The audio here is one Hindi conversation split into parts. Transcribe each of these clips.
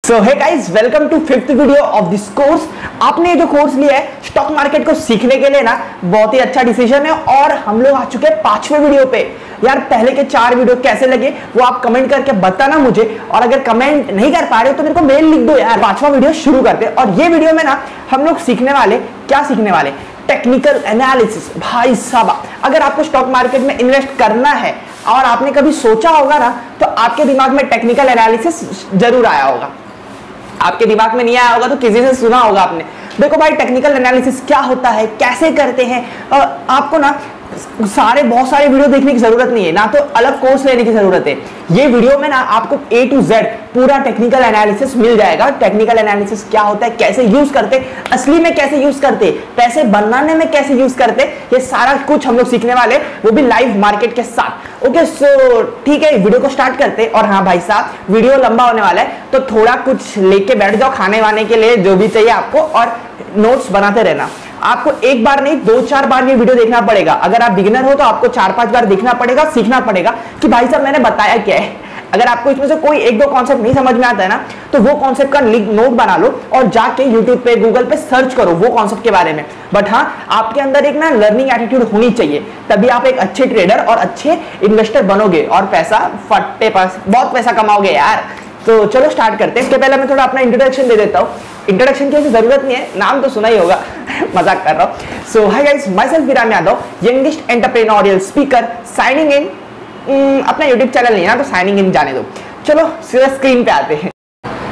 So hey guys, welcome to fifth video of this course. आपने ये जो कोर्स लिया है स्टॉक मार्केट को सीखने के लिए ना, बहुत ही अच्छा डिसीजन है। और हम लोग आ चुके हैं 5वें वीडियो पे। यार पहले के 4 वीडियो कैसे लगे वो आप कमेंट करके बताना मुझे, और अगर कमेंट नहीं कर पा रहे हो तो मेरे को मेल लिख दो यार। 5वां वीडियो शुरू करते हैं। और ये वीडियो में ना हम लोग सीखने वाले, क्या सीखने वाले, टेक्निकल एनालिसिस। भाई साहब, अगर आपको स्टॉक मार्केट में इन्वेस्ट करना है और आपने कभी सोचा होगा ना, तो आपके दिमाग में टेक्निकल एनालिसिस जरूर आया होगा। आपके दिमाग में नहीं आया होगा तो किसी से सुना होगा आपने। देखो भाई, टेक्निकल एनालिसिस क्या होता है, कैसे करते हैं, आपको ना बहुत सारे वीडियो देखने की जरूरत नहीं है, ना तो अलग कोर्स लेने की जरूरत है। ये वीडियो में ना आपको A to Z पूरा टेक्निकल एनालिसिस मिल जाएगा। टेक्निकल एनालिसिस क्या होता है, कैसे यूज करते, असली में कैसे यूज करते, पैसे बनाने में कैसे यूज करते, ये सारा कुछ हम लोग सीखने वाले, वो भी लाइव मार्केट के साथ। ओके, सो ठीक है, वीडियो को स्टार्ट करते। और हाँ भाई साहब, वीडियो लंबा होने वाला है तो थोड़ा कुछ लेके बैठ जाओ, खाने वाने के लिए जो भी चाहिए आपको, और नोट्स बनाते रहना। आपको एक बार नहीं 2-4 बार ये वीडियो देखना पड़ेगा। अगर आप बिगिनर हो तो आपको 4-5 बार देखना पड़ेगा, सीखना पड़ेगा कि भाई साहब मैंने बताया क्या है। अगर आपको इसमें से कोई 1-2 कॉन्सेप्ट नहीं समझ में आता है ना, तो वो कॉन्सेप्ट का नोट बना लो और जाके यूट्यूब पे, गूगल पे सर्च करो वो कॉन्सेप्ट के बारे में। बट हाँ, आपके अंदर एक ना लर्निंग एटीट्यूड होनी चाहिए, तभी आप एक अच्छे ट्रेडर और अच्छे इन्वेस्टर बनोगे और पैसा फट्टे पास बहुत पैसा कमाओगे यार। तो चलो स्टार्ट करते हैं। इसके पहले मैं थोड़ा अपना इंट्रोडक्शन दे देता हूँ। इंट्रोडक्शन की जरूरत नहीं है, नाम तो सुना ही होगा, मजाक कर रहा हूँ। So hi guys, my self Viram Yadav, youngest entrepreneurial speaker, signing in. अपना यूट्यूब चैनल नहीं है ना, तो साइनिंग इन जाने दो। चलो सीधा स्क्रीन पे आते हैं।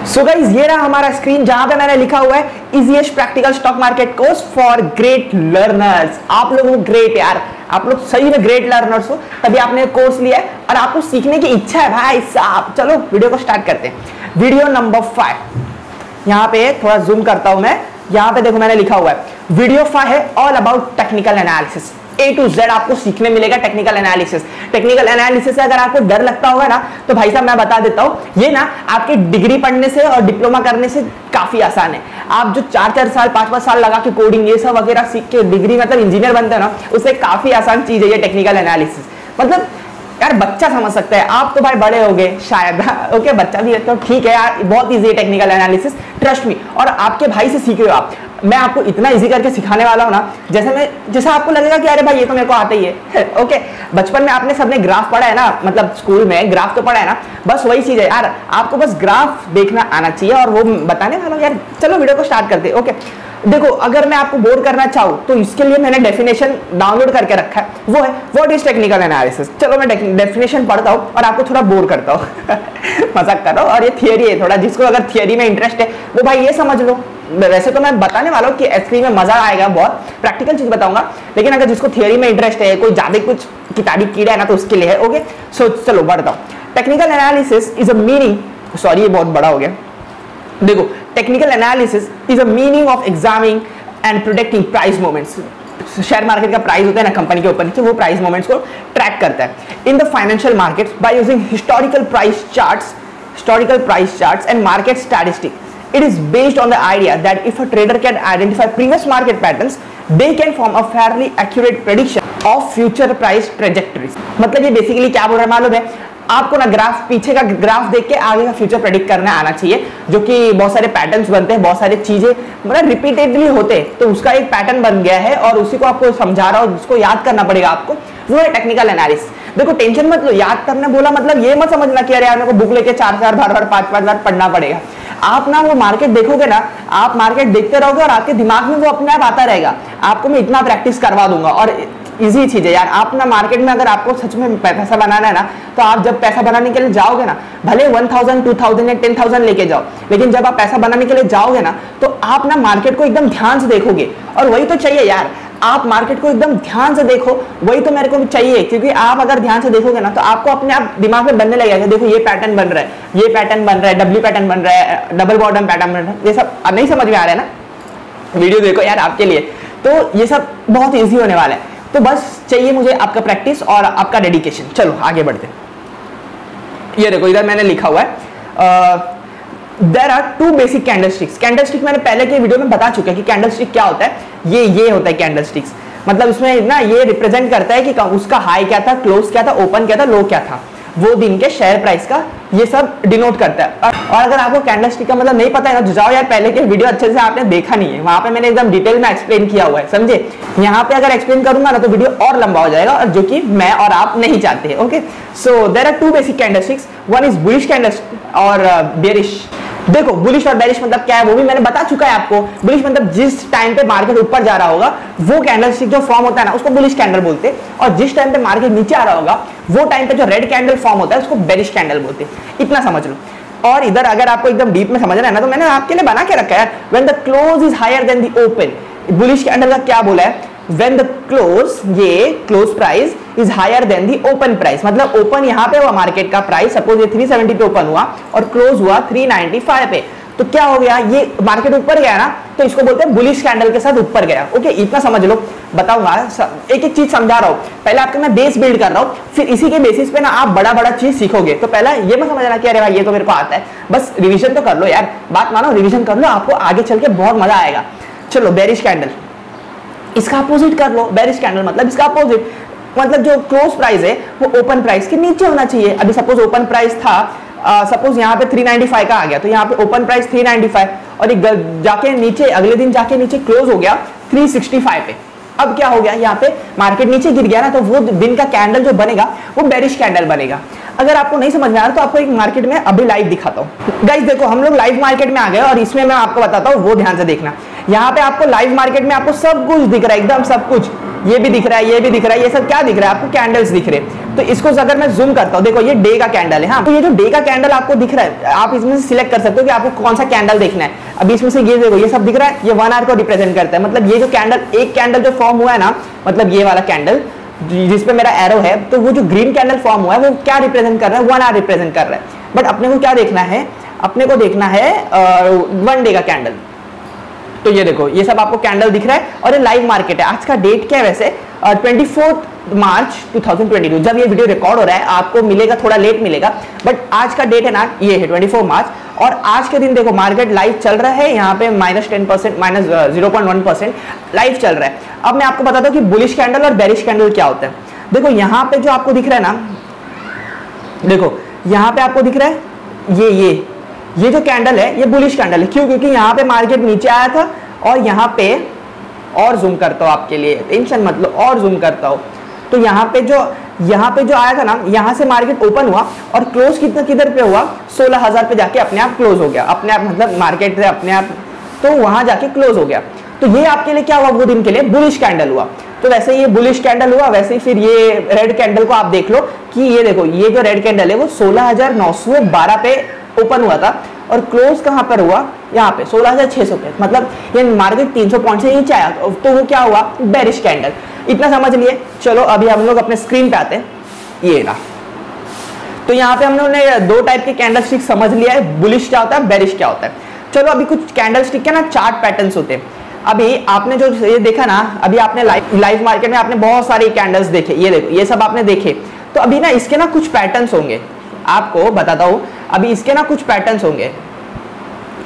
सो गाइस, ये रहा हमारा स्क्रीन जहां पे मैंने लिखा हुआ है easiest practical stock market course for great learners. आप लोग ग्रेट यार, आप लोग सही में ग्रेट लर्नर्स हो, तभी आपने कोर्स लिया है और आपको सीखने की इच्छा है भाई साहब। चलो वीडियो को स्टार्ट करते हैं। वीडियो नंबर 5, यहाँ पे थोड़ा जूम करता हूं मैं। यहाँ पे देखो मैंने लिखा हुआ है वीडियो 5 है all about technical analysis. A to Z आपको सीखने मिलेगा टेक्निकल एनालिसिस। टेक्निकल एनालिसिस से अगर आपको डर लगता होगा ना, तो भाई साहब मैं बता देता हूं, ये ना आपकी डिग्री पढ़ने से और डिप्लोमा करने से काफी आसान है। आप जो 4-4 साल 5-5 साल लगा के कोडिंग ये सब वगैरह सीख के डिग्री मतलब इंजीनियर बनते हैं ना, उससे काफी आसान चीज है ये टेक्निकल एनालिसिस। मतलब यार बच्चा समझ सकता है, आप तो भाई बड़े हो गए शायद। ओके, बच्चा भी है तो ठीक है यार, बहुत इजी है टेक्निकल एनालिसिस, ट्रस्ट मी। और आपके भाई से सीख रहे हो आप, मैं आपको इतना इजी करके सिखाने वाला हूं ना, जैसा आपको लगेगा कि अरे भाई ये तो मेरे को आता ही है। ओके, बचपन में आपने सबने ग्राफ पढ़ा है ना, मतलब स्कूल में ग्राफ तो पढ़ा है ना, बस वही चीज है यार। आपको बस ग्राफ देखना आना चाहिए और वो बताने वाला हूं यार। चलो वीडियो को स्टार्ट करते हैं। ओके, देखो अगर मैं आपको बोर करना चाहूँ तो इसके लिए मैंने डेफिनेशन डाउनलोड करके रखा है, वो है व्हाट इज टेक्निकल एनालिसिस। चलो मैं डेफिनेशन पढ़ता हूँ और आपको थोड़ा बोर करता हूँ। मजाक कर रहा हूँ। और ये थियरी है, थोड़ा जिसको अगर थियरी में इंटरेस्ट है वो भाई ये समझ लो। वैसे तो मैं बताने वाला हूँ कि एक्चुअली में मजा आएगा, बहुत प्रैक्टिकल चीज बताऊंगा, लेकिन अगर जिसको थियरी में इंटरेस्ट है, कोई ज्यादा कुछ किताबी कीड़ा है ना, तो उसके लिए है। ओके, सो चलो बढ़ता हूँ। Technical analysis is a meaning, sorry ये बहुत बड़ा हो गया। देखो, technical analysis is a meaning of examining and protecting price movements. Share market का प्राइस होता है ना, कंपनी के ऊपर नीचे, वो प्राइस मूवमेंट्स को ट्रैक करता है in the financial markets by using historical price charts and market statistics. It is based on the idea that if a trader can identify previous market patterns, they can form a fairly accurate prediction of future price trajectories। मतलब ये बेसिकली क्या बोल रहा है मालूम है आपको ना, ग्राफ, पीछे का ग्राफ देख के आगे का फ्यूचर प्रेडिक्ट करना आना चाहिए, जो कि बहुत सारे पैटर्न्स बनते हैं, बहुत सारी चीजें मतलब रिपीटेडली होते हैं, तो उसका एक पैटर्न बन गया है और उसी को आपको समझा रहा हूं, जिसको याद करना पड़ेगा आपको, वो है टेक्निकल एनालिसिस। देखो टेंशन मत लो, याद करने बोला मतलब ये मत समझना कि अरे यार मेरे को बुक लेके 4 बार 5 बार पढ़ना पड़ेगा। आप ना वो मार्केट देखोगे ना, आप मार्केट देखते रहोगे और आपके दिमाग में वो अपने आप आता रहेगा। आपको मैं इतना प्रैक्टिस करवा दूंगा और इजी चीज है यार। आप ना मार्केट में अगर आपको सच में पैसा बनाना है ना, तो आप जब पैसा बनाने के लिए जाओगे ना, भले 1000, 2000 या 10,000 लेके जाओ, लेकिन जब आप पैसा बनाने के लिए जाओगे ना, तो आप ना मार्केट को एकदम ध्यान से देखोगे। और वही तो चाहिए यार, आप मार्केट को एकदम ध्यान से देखो, वही तो मेरे को भी चाहिए। क्योंकि आप अगर ध्यान से देखोगे ना, तो आपको अपने आप दिमाग में बनने लगेगा, देखो ये पैटर्न बन रहा है, ये पैटर्न बन रहा है, डब्ल्यू पैटर्न बन रहा है, डबल बॉटम पैटर्न बन रहा है। ये सब नहीं समझ में आ रहा है ना, वीडियो देखो यार आपके लिए, तो ये सब बहुत ईजी होने वाला है। तो बस चाहिए मुझे आपका प्रैक्टिस और आपका डेडिकेशन। चलो आगे बढ़ते हैं। ये देखो इधर मैंने लिखा हुआ है there are 2 basic candlesticks. Candlestick मैंने पहले के वीडियो में बता चुका है कि कैंडलस्टिक क्या होता है। ये होता है कैंडलस्टिक्स, मतलब इसमें ना ये रिप्रेजेंट करता है कि उसका हाई क्या था, क्लोज क्या था, ओपन क्या था, लो क्या था, वो दिन के शेयर प्राइस का ये सब डिनोट करता है। और अगर आपको कैंडलस्टिक का मतलब नहीं पता है ना, तो जाओ यार पहले के वीडियो अच्छे से आपने देखा नहीं है, वहां पे मैंने एकदम डिटेल में एक्सप्लेन किया हुआ है, समझे। यहाँ पे अगर एक्सप्लेन करूंगा ना तो वीडियो और लंबा हो जाएगा, और जो कि मैं और आप नहीं चाहते हैं। Okay, so there are two basic candlesticks, one is bullish candlestick और बेरिश। देखो बुलिश और बेरिश मतलब क्या है वो भी मैंने बता चुका है आपको। बुलिश मतलब जिस टाइम पे मार्केट ऊपर जा रहा होगा वो कैंडलस्टिक जो फॉर्म होता है ना उसको बुलिश कैंडल बोलते हैं, और जिस टाइम पे मार्केट नीचे आ रहा होगा वो टाइम पे जो रेड कैंडल फॉर्म होता है उसको बेरिश कैंडल बोलते हैं। इतना समझ लो। और इधर अगर आपको एकदम डीप में समझना है ना तो मैंने आपके लिए बना के रखा है, when the close is higher than the open. Bullish candle का क्या बोला है, when the close, ये close price is higher than the open price, मतलब ओपन यहाँ पे हुआ मार्केट का प्राइस, सपोज ये 370 पे ओपन हुआ और क्लोज हुआ 395 पे, तो क्या हो गया, ये मार्केट ऊपर गया ना, तो इसको बोलते हैं बुलिश कैंडल के साथ ऊपर गया। ओके, इतना समझ लो। बताऊंगा एक एक चीज समझा रहा हूँ, पहले आपके मैं बेस बिल्ड कर रहा हूँ, फिर इसी के बेसिस पे ना आप बड़ा बड़ा चीज सीखोगे। तो पहला ये मत समझना कि अरे भाई ये तो मेरे को आता है, बस रिविजन तो कर लो यार, बात मानो रिविजन कर लो, आपको आगे चल के बहुत मजा आएगा। चलो बेरिश कैंडल, इसका अपोजिट कर लो। बेरिश कैंडल मतलब इसका अपोजिट, मतलब जो क्लोज प्राइस है वो ओपन प्राइस के नीचे होना चाहिए। अभी सपोज ओपन प्राइस था, सपोज यहाँ पे 395 का आ गया, तो यहाँ पे ओपन प्राइस 395 और जाके नीचे अगले दिन जाके नीचे क्लोज हो गया 365 पे। अब क्या हो गया, यहाँ पे मार्केट नीचे गिर गया ना, तो वो दिन का कैंडल जो बनेगा वो बेरिश कैंडल बनेगा। अगर आपको नहीं समझ में आ रहा तो आपको एक मार्केट में अभी लाइव दिखाता हूँ। गाइस देखो हम लोग लाइव मार्केट में आ गए और इसमें मैं आपको बताता हूँ, वो ध्यान से देखना। यहाँ पे आपको लाइव मार्केट में आपको सब कुछ दिख रहा है, एकदम सब कुछ, ये भी दिख रहा है, ये भी दिख रहा है, ये सब क्या दिख रहा है आपको, कैंडल्स दिख रहे हैं। तो इसको अगर मैं जूम करता हूँ, देखो ये डे का कैंडल है। हाँ, तो ये जो डे का कैंडल आपको दिख रहा है, आप इसमें से सिलेक्ट कर सकते हो कि आपको कौन सा कैंडल देखना है। अभी इसमें से ये देखो ये सब दिख रहा है, ये 1 आवर को रिप्रेजेंट करता है। मतलब ये जो कैंडल, एक कैंडल जो फॉर्म हुआ है ना, मतलब ये वाला कैंडल जिसपे मेरा एरो है, तो वो जो ग्रीन कैंडल फॉर्म हुआ है वो क्या रिप्रेजेंट कर रहा है, 1 आवर रिप्रेजेंट कर रहा है। बट अपने को क्या देखना है, अपने को देखना है 1 डे का कैंडल। तो ये देखो ये सब आपको कैंडल दिख रहा है और ये लाइव मार्केट है। आज का डेट क्या है वैसे, 24 मार्च 2022। जब ये वीडियो रिकॉर्ड हो रहा है आपको मिलेगा, थोड़ा लेट मिलेगा, बट आज का डेट है ना, ये है 24 मार्च। और आज के दिन देखो मार्केट लाइव चल रहा है, यहाँ पे -10%, -0.1% लाइव चल रहा है। अब मैं आपको बताता हूँ कि बुलिश कैंडल और बेरिश कैंडल क्या होता है। देखो यहाँ पे जो आपको दिख रहा है ना, देखो यहाँ पे आपको दिख रहा है ये जो कैंडल है ये बुलिश कैंडल है। क्यों? क्योंकि यहाँ पे मार्केट नीचे आया था और यहाँ पे, और जूम करता हूँ आपके लिए, टेंशन मत लो, और जूम करता हूँ। तो यहाँ पे जो आया था ना, यहाँ से मार्केट ओपन हुआ और क्लोज किधर पे हुआ, 16,000 पे जाके अपने आप क्लोज हो गया। अपने आप मतलब मार्केट से अपने आप, तो वहां जाके क्लोज हो गया। तो ये आपके लिए क्या हुआ, वो दिन के लिए बुलिश कैंडल हुआ। तो वैसे ये बुलिश कैंडल हुआ, वैसे ही फिर ये रेड कैंडल को आप देख लो कि ये देखो ये जो रेड कैंडल है वो 16,912 पे ओपन हुआ था और क्लोज कहां पर हुआ, यहाँ पे 16,600 पे। मतलब ये मार्केट 300 पॉइंट से नीचे आया, तो वो क्या हुआ, बेरिश कैंडल। इतना समझ लिए। चलो अभी हम लोग अपने स्क्रीन पे आते हैं, ये रहा। तो यहाँ पे हम लोगों ने 2 टाइप के कैंडल स्टिक समझ लिया है, बुलिश क्या होता है, बेरिश क्या होता है। चलो अभी कुछ कैंडल स्टिक के ना चार्ट पैटर्न्स होते हैं। अभी आपने जो ये देखा ना, अभी आपने लाइव मार्केट में आपने बहुत सारे कैंडल्स देखे, ये देखो ये सब आपने देखे। तो अभी ना इसके ना कुछ पैटर्न्स होंगे, आपको बताता हूँ। अभी इसके ना कुछ पैटर्न्स होंगे,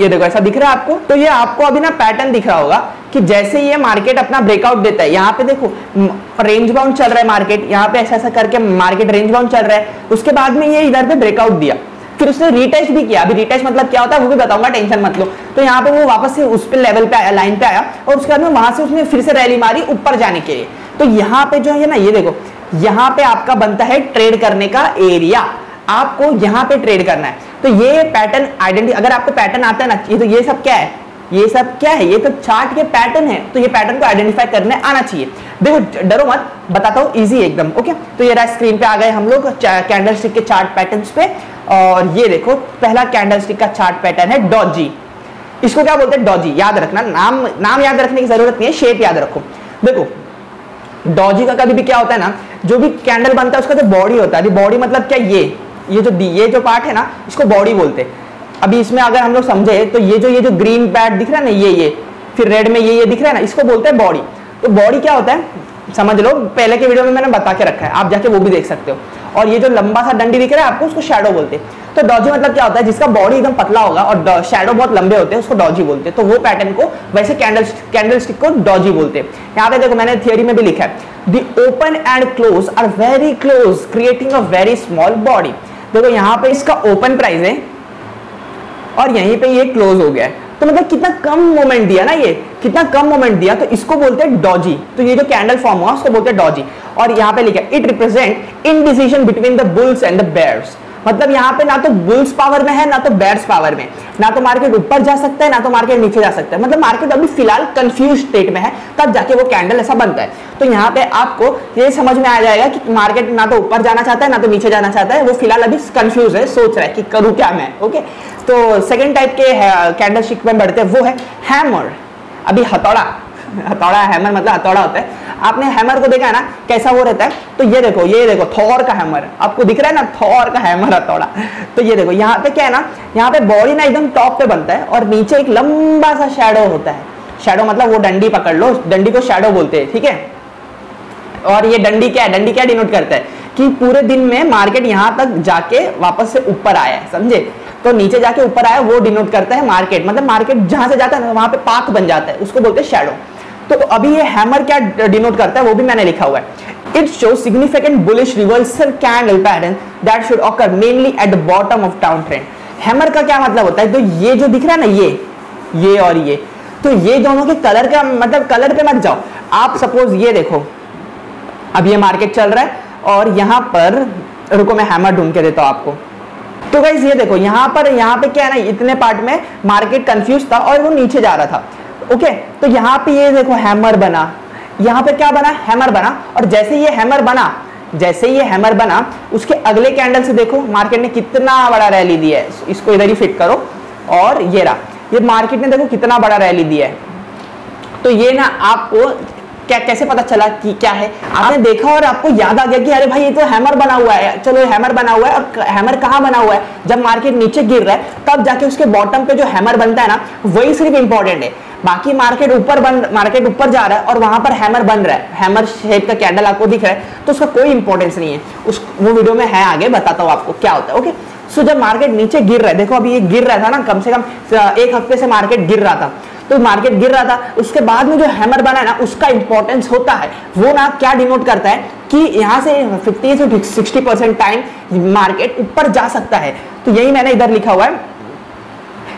ये देखो ऐसा दिख रहा है आपको। तो ये आपको अभी ना पैटर्न दिख रहा होगा कि जैसे ये मार्केट अपना ब्रेकआउट देता है, यहाँ पे देखो रेंज बाउंड चल रहा है मार्केट, यहाँ पे ऐसा ऐसा करके मार्केट रेंज बाउंड चल रहा है। उसके बाद में ये इधर पे ब्रेकआउट दिया, फिर उसने रिटेस्ट भी किया। अभी रिटेस्ट मतलब क्या होता है वो भी बताऊंगा, टेंशन मत लो। तो यहाँ पे वो वापस से उस पे लेवल पे आया, लाइन पे आया, और उसके बाद में वहां से उसने फिर से रैली मारी ऊपर जाने के लिए। तो यहाँ पे जो है ना, ये देखो यहाँ पे आपका बनता है ट्रेड करने का एरिया, आपको यहाँ पे ट्रेड करना है। तो ये पैटर्न आइडेंटिटी, अगर आपको पैटर्न आता है ना, ये तो ये सब क्या है, ये सब क्या है, ये तो चार्ट के पैटर्न है। तो ये पैटर्न को आइडेंटिफाई करने आना चाहिए। देखो डरो मत, बताता हूँ, इजी एकदम। ओके, तो ये रहा, स्क्रीन पे आ गए हम लोग कैंडल स्टिक के चार्ट पैटर्न्स पे। और ये देखो पहला कैंडल स्टिक का चार्ट पैटर्न है डॉजी। इसको क्या बोलते हैं, डॉजी। याद रखना, नाम याद रखने की जरूरत नहीं है, शेप याद रखो। देखो डॉजी का कभी भी क्या होता है ना, जो भी कैंडल बनता है उसका जो बॉडी होता है, बॉडी मतलब क्या, ये जो पार्ट है ना, इसको बॉडी बोलते हैं। अभी इसमें अगर हम लोग समझे तो ये जो ग्रीन पैड दिख रहा है ना, ये फिर रेड में ये दिख रहा है ना, इसको बोलते हैं बॉडी। तो बॉडी क्या होता है समझ लो, पहले के वीडियो में मैंने बता के रखा है, आप जाके वो भी देख सकते हो। और ये जो लंबा सा डंडी दिख रहा है आपको, उसको शैडो बोलते हैं। तो डॉजी मतलब क्या होता है, जिसका बॉडी एकदम पतला होगा और शैडो बहुत लंबे होते हैं, उसको डॉजी बोलते हैं। तो वो पैटर्न को वैसे कैंडल स्टिक को डॉजी बोलते हैं। यहाँ पे देखो मैंने थियोरी में भी लिखा है, the open and close are very close creating a very small body. देखो यहाँ पे इसका ओपन प्राइस है और यहीं पे ये क्लोज हो गया है, तो मतलब कितना कम मोमेंट दिया ना, ये कितना कम मोमेंट दिया, तो इसको बोलते हैं डॉजी। तो ये जो कैंडल फॉर्म हुआ उसको बोलते हैं डॉजी। और यहाँ पे लिखा है it represent indecision between the bulls and the bears. मतलब यहाँ पे ना तो बुल्स पावर में है ना तो बेयर्स पावर में, ना तो मार्केट ऊपर जा सकता है ना तो मार्केट नीचे जा सकता है। मतलब मार्केट अभी फिलहाल कंफ्यूज स्टेट में है, तब जाके वो कैंडल ऐसा बनता है। तो यहाँ पे आपको ये समझ में आ जाएगा कि मार्केट ना तो ऊपर जाना चाहता है ना तो नीचे जाना चाहता है, वो फिलहाल अभी कंफ्यूज है, सोच रहा है कि करूँ क्या मैं। ओके, तो सेकेंड टाइप के कैंडल स्टिक में बढ़ते हैं, वो है हैमर। अभी हथौड़ा, हथौड़ा हैमर मतलब हथौड़ा होता है। आपने हैमर को देखा है ना कैसा वो रहता है, तो ये देखो थॉर का हैमर आपको दिख रहा है ना, थॉर का हैमर हथौड़ा। तो ये देखो यहाँ पे क्या है ना, यहाँ पे बॉडी ना एकदम टॉप पे बनता है और नीचे एक लंबा सा शैडो होता है। शैडो मतलब वो डंडी पकड़ लो, डंडी को शैडो बोलते हैं, ठीक है। और ये डंडी क्या है, डंडी क्या डिनोट करता है कि पूरे दिन में मार्केट यहाँ तक जाके वापस से ऊपर आया है, समझे। तो नीचे जाके ऊपर आया वो डिनोट करता है मार्केट, मतलब मार्केट जहां से जाता है ना वहां पे पाथ बन जाता है, उसको बोलते हैं शैडो। तो अभी ये हैमर क्या डिनोट करता है वो भी मैंने लिखा हुआ है। It shows significant bullish reversal candle pattern that should occur mainly at the bottom of down trend. Hammer का क्या मतलब होता है, तो ये जो दिख रहा है ना, ये और ये, तो ये दोनों के कलर का मतलब, कलर पे मत जाओ आप। सपोज ये देखो, अब ये मार्केट चल रहा है और यहाँ पर, रुको मैं हैमर ढूंढ के देता हूँ आपको। तो गाइस ये देखो यहाँ पे क्या है ना, इतने पार्ट में मार्केट कंफ्यूज था और वो नीचे जा रहा था। ओके, तो यहाँ पे ये देखो हैमर बना, यहाँ पे क्या बना, हैमर बना। और जैसे ये हैमर बना उसके अगले कैंडल से देखो मार्केट ने कितना बड़ा रैली दिया है। इसको इधर ही फिट करो और ये रहा, ये मार्केट ने देखो कितना बड़ा रैली दिया है। तो ये ना आपको क्या कैसे पता चला कि क्या है, आपने देखा और आपको याद आ गया कि अरे भाई ये तो हैमर बना हुआ है। चलो हैमर बना हुआ है, और हैमर कहाँ बना हुआ है, जब मार्केट नीचे गिर रहा है तब जाके उसके बॉटम पे जो हैमर बनता है ना, वही सिर्फ इंपॉर्टेंट है। बाकी मार्केट ऊपर जा रहा है और वहां पर हैमर बन रहा है, हैमर शेप का कैंडल आपको दिख रहा है, तो उसका कोई इंपॉर्टेंस नहीं है। वो वीडियो में है, आगे बताता हूँ आपको क्या होता है। ओके, सो जब मार्केट नीचे गिर रहा है, देखो अभी ये गिर रहा था ना, कम से कम 1 हफ्ते से मार्केट गिर रहा था, तो मार्केट गिर रहा था, उसके बाद में जो हैमर बना है ना, उसका इंपॉर्टेंस होता है। वो ना क्या डिनोट करता है कि यहाँ से 50 से 60% टाइम मार्केट ऊपर जा सकता है। तो यही मैंने इधर लिखा हुआ है,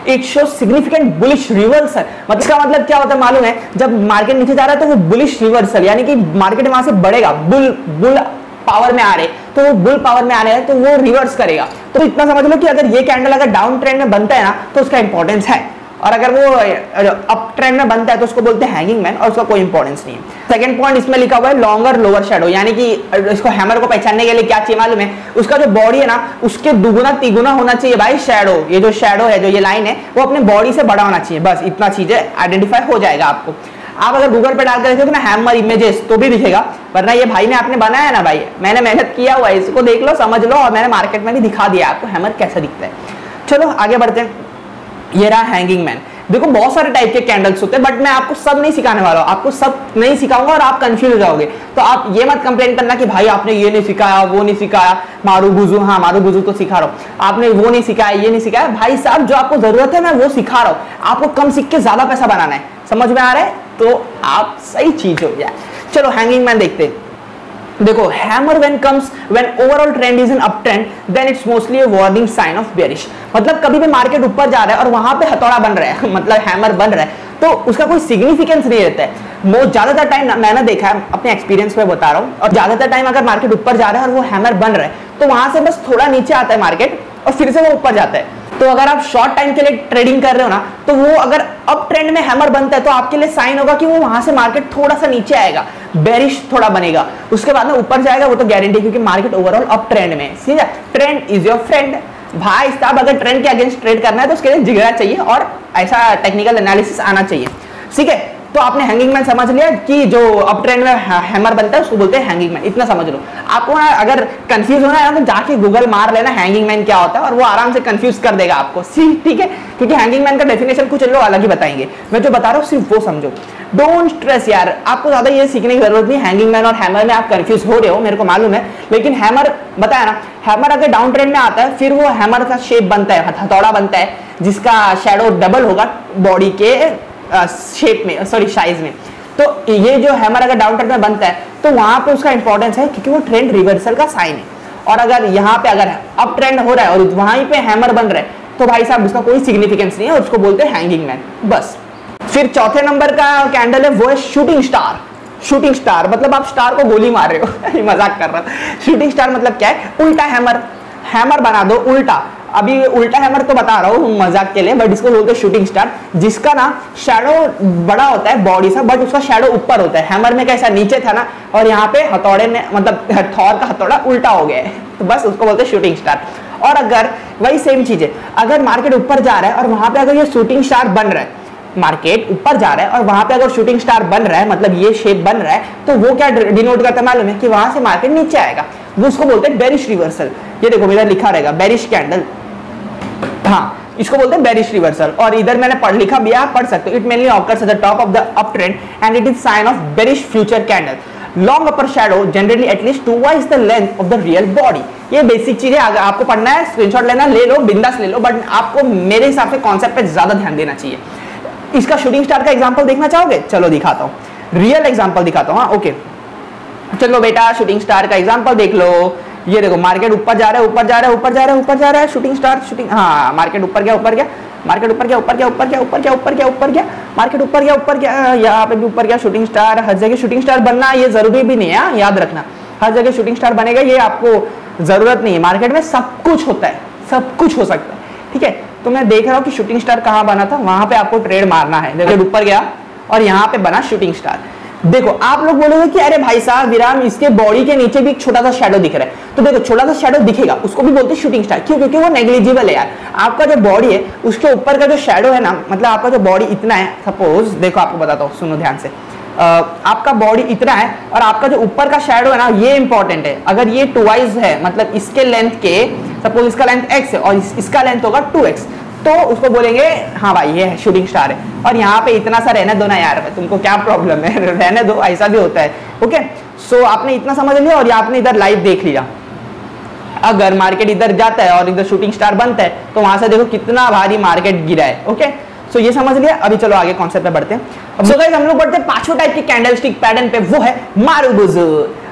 it show significant bullish reversal. मतलब इसका मतलब क्या होता है मालूम है, जब मार्केट नीचे जा रहा है तो वो बुलिश रिवर्सल, यानी कि मार्केट वहां से बढ़ेगा, बुल पावर में आ रहे, तो वो बुल पावर में आ रहे हैं तो वो रिवर्स करेगा। तो इतना समझ लो कि अगर ये कैंडल अगर डाउन ट्रेंड में बनता है ना तो उसका इंपॉर्टेंस है, और अगर वो अप ट्रेंड में बनता है तो उसको बोलते हैं हैंगिंग मैन, और उसका कोई इंपॉर्टेंस नहीं है। सेकंड पॉइंट इसमें लिखा हुआ है लॉन्गर लोअर शैडो, यानी कि इसको हैमर को पहचानने के लिए क्या चाहिए मालूम है, उसका जो बॉडी है ना उसके दुगुना तिगुना होना चाहिए भाई शैडो। ये जो शैडो है, जो ये लाइन है, वो अपने बॉडी से बड़ा होना चाहिए, बस इतना चीजें आइडेंटिफाई हो जाएगा आपको। आप अगर गूगल पे डाल कर देखोगे ना हैमर इमेजेस तो भी दिखेगा, वरना ये भाई ने आपने बनाया है ना भाई, मैंने मेहनत किया हुआ है, इसको देख लो समझ लो, और मैंने मार्केट में भी दिखा दिया आपको हैमर कैसा दिखता है। चलो आगे बढ़ते हैं। ये रहा हैंगिंग मैन। देखो बहुत सारे टाइप के कैंडल्स होते हैं, बट मैं आपको सब नहीं सिखाने वाला हूँ, आपको सब नहीं सिखाऊंगा और आप कंफ्यूज हो जाओगे। तो आप ये मत कंप्लेन करना कि भाई आपने ये नहीं सिखाया, वो नहीं सिखाया, मारू गुजू, हाँ मारू गुजू तो सिखा रहा हूँ, आपने वो नहीं सिखाया, ये नहीं सिखाया। भाई साहब जो आपको जरूरत है मैं वो सिखा रहा हूँ, आपको कम सीख के ज्यादा पैसा बनाना है, समझ में आ रहा है, तो आप सही चीज हो जाए। चलो हैंगिंग मैन देखते हैं। देखो hammer when overall trend is an up trend then it's mostly a warning sign of bearish. मतलब कभी भी मार्केट ऊपर जा रहा है और वहां पे हथौड़ा बन रहा है मतलब हैमर बन रहा है, तो उसका कोई सिग्निफिकेंस नहीं रहता है। ज्यादातर टाइम मैंने देखा है, अपने एक्सपीरियंस में बता रहा हूँ, और ज्यादातर टाइम अगर मार्केट ऊपर जा रहा है और वो हैमर बन रहा है तो वहां से बस थोड़ा नीचे आता है मार्केट और फिर से वो ऊपर जाता है। तो अगर आप शॉर्ट टाइम के लिए ट्रेडिंग कर रहे हो ना, तो वो अगर अप ट्रेंड में हैमर बनता है तो आपके लिए साइन होगा कि वो वहां से मार्केट थोड़ा सा नीचे आएगा, बेरिश थोड़ा बनेगा, उसके बाद में ऊपर जाएगा, वो तो गारंटी, क्योंकि मार्केट ओवरऑल अप ट्रेंड में। सीधा ट्रेंड इज योर फ्रेंड भाई साहब। अगर ट्रेंड के अगेंस्ट ट्रेड करना है तो उसके लिए जिगरा चाहिए और ऐसा टेक्निकल एनालिसिस आना चाहिए, ठीक है। तो आपने हैंगिंग मैन समझ लिया कि जो अप ट्रेंड में हैमर बनता है उसको बोलते हैं हैंगिंग मैन, इतना समझ लो। आपको अगर कंफ्यूज होना है तो जाके गूगल मार लेना हैंगिंग मैन क्या होता है, और वो आराम से कंफ्यूज कर देगा आपको, ठीक है। क्योंकि हैंगिंग मैन का डेफिनेशन कुछ लोग अलग ही बताएंगे, मैं जो बता रहा हूँ सिर्फ वो समझो। डोंट स्ट्रेस यार, आपको ज्यादा ये सीखने की जरूरत नहीं। हैंगिंग मैन और हैमर में आप कंफ्यूज हो रहे हो, मेरे को मालूम है, लेकिन हैमर बताया ना, हैमर अगर डाउन ट्रेंड में आता है फिर वो हैमर का शेप बनता है, हथौड़ा बनता है, जिसका शैडो डबल होगा बॉडी के शेप में, सॉरी साइज में। तो ये जो हैमर अगर डाउन ट्रेंड में बनता है तो वहां पे उसका इंपॉर्टेंस है, क्योंकि वो ट्रेंड रिवर्सल का साइन है। और अगर यहाँ पे अगर अप ट्रेंड हो रहा है और वहीं पे हैमर बन रहा है तो भाई साहब उसका कोई सिग्निफिकेंस नहीं है, उसको बोलते हैं हैंगिंग मैन बस। फिर चौथे नंबर का कैंडल है वो है शूटिंग स्टार। शूटिंग स्टार मतलब आप स्टार को गोली मार रहे हो मजाक कर रहा हूं। शूटिंग स्टार मतलब क्या है, उल्टा हैमर, हैमर बना दो उल्टा। अभी उल्टा हैमर तो बता रहा हूँ मजाक के लिए, बट इसको बोलते हैं शूटिंग स्टार, जिसका ना शैडो बड़ा होता है बॉडी से, बट उसका शैडो ऊपर होता है। हैमर में कैसा नीचे था ना, और यहाँ पे हथौड़े ने मतलब थॉर का हथौड़ा उल्टा हो गया है, तो बस उसको बोलते हैं शूटिंग स्टार। और अगर वही सेम चीज है, अगर मार्केट ऊपर जा रहा है और वहां पे अगर ये शूटिंग स्टार बन रहा है, मार्केट ऊपर जा रहा है और वहां पे अगर शूटिंग स्टार बन रहा है, मतलब ये शेप बन रहा है, तो वो क्या डिनोट करता है मालूम है, कि वहां से मार्केट नीचे आएगा, वो उसको बोलते हैं बेरिश रिवर्सल। ये देखो इधर लिखा रहेगा बेरिश कैंडल, हाँ इसको बोलते हैं बेरिश रिवर्सल। और इधर मैंने लिखा भी, आप पढ़ सकते हो, it mainly occurs at the top of the up trend and it is sine of bearish future candle. Long upper shadow generally at least twice the length of the real body. ये बेसिक चीजें, अगर आपको पढ़ना है स्क्रीनशॉट लेना ले लो, बिंदास ले लो, बट आपको मेरे हिसाब से कॉन्सेप्ट पे ज्यादा ध्यान देना चाहिए। इसका शूटिंग स्टार का एग्जांपल देखना चाहोगे? चलो दिखाता हूँ, रियल एग्जांपल दिखाता हूँ। हाँ ओके, चलो बेटा शूटिंग स्टार का एग्जांपल देख लो। ये देखो मार्केट ऊपर जा रहा है, ऊपर जा रहा है, ऊपर जा रहा है, ऊपर जा रहा है, शूटिंग स्टार शूटिंग, हाँ मार्केट ऊपर गया, ऊपर गया, मार्केट ऊपर गया, ऊपर गया, ऊपर गया, ऊपर गया, ऊपर गया, ऊपर गया, मार्केट ऊपर गया, ऊपर गया, यहाँ पे भी ऊपर गया। शूटिंग स्टार हर जगह शूटिंग स्टार बनना ये जरूरी भी नहीं है, याद रखना, हर जगह शूटिंग स्टार बनेगा ये आपको जरूरत नहीं है। मार्केट में सब कुछ होता है, सब कुछ हो सकता है, ठीक है। तो मैं देख रहा हूँ कि शूटिंग स्टार कहाँ बना था, वहां पे आपको ट्रेड मारना है। देखो ऊपर गया और यहाँ पे बना शूटिंग स्टार। देखो आप लोग बोलोगे कि अरे भाई साहब विराम, इसके बॉडी के नीचे भी एक छोटा सा शैडो दिख रहा है, तो देखो छोटा सा शैडो दिखेगा, उसको भी बोलते हैं शूटिंग स्टार। क्यों? क्योंकि वो नेग्लिजिबल है यार। आपका जो बॉडी है उसके ऊपर का जो शैडो है ना, मतलब आपका जो बॉडी इतना है, सपोज देखो आपको बताता हूँ, सुनो ध्यान से, आपका बॉडी इतना है और आपका जो ऊपर का शैडो है ना, ये इंपॉर्टेंट है। अगर ये टुवाइस है, मतलब इसके लेंथ के, सपोज इसका लेंथ x है और इसका लेंथ होगा 2x, तो उसको बोलेंगे हाँ भाई ये शूटिंग स्टार है। और यहाँ पे इतना सा रहने दो ना यार, तुमको क्या प्रॉब्लम है, रहने दो, ऐसा भी होता है। ओके सो आपने इतना समझ लिया और आपने इधर लाइव देख लिया। अगर मार्केट इधर जाता है और इधर शूटिंग स्टार बनता है, तो वहां से देखो कितना भारी मार्केट गिरा है। ओके सो ये समझ लिया। अभी चलो आगे कॉन्सेप्ट पे बढ़ते हैं। सो गाइस हम लोग बढ़ते हैं पांचवें टाइप के कैंडलस्टिक पैटर्न पे, वो है मारुबुजु।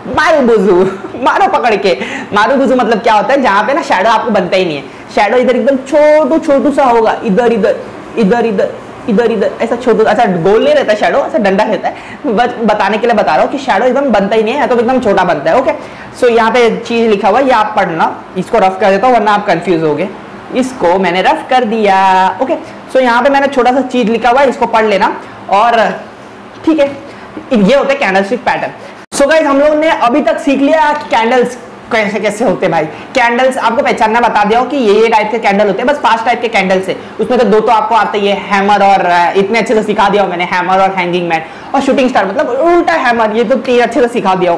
मारुबुजु, मारो पकड़ के। मारुबुजु मतलब क्या होता है, जहां पे ना शैडो आपको बनता ही नहीं है, शैडो इधर एकदम छोटू छोटू सा होगा, इधर इधर इधर इधर इधर इधर ऐसा छोटू, ऐसा गोल नहीं रहता शैडो, ऐसा डंडा रहता है। बस बताने के लिए बता रहा हूँ कि शैडो एकदम बनता ही नहीं है, तो एकदम छोटा बनता है। ओके सो यहाँ पे चीज लिखा हुआ है, ये आप पढ़ना, इसको रफ कर देता हूँ वरना आप कंफ्यूज होगे। इसको मैंने रफ कर दिया। ओके सो यहाँ पे मैंने छोटा सा चीज लिखा हुआ है, इसको पढ़ लेना। और ठीक है, ये होते हैं कैंडलस्टिक पैटर्न। सो गाइस हम लोग ने अभी तक सीख लिया कि कैंडल्स कैसे कैसे होते हैं। भाई कैंडल्स आपको पहचानना बता दिया कि ये टाइप के कैंडल होते हैं, बस 5 टाइप के कैंडल्स है। उसमें तो 2 तो आपको आते ही है, हैमर और इतने अच्छे से सिखा दिया मैंने, हैमर और हैंगिंग मैन और शूटिंग स्टार मतलब उल्टा हैमर, ये तो 3 अच्छे से सिखा दिया।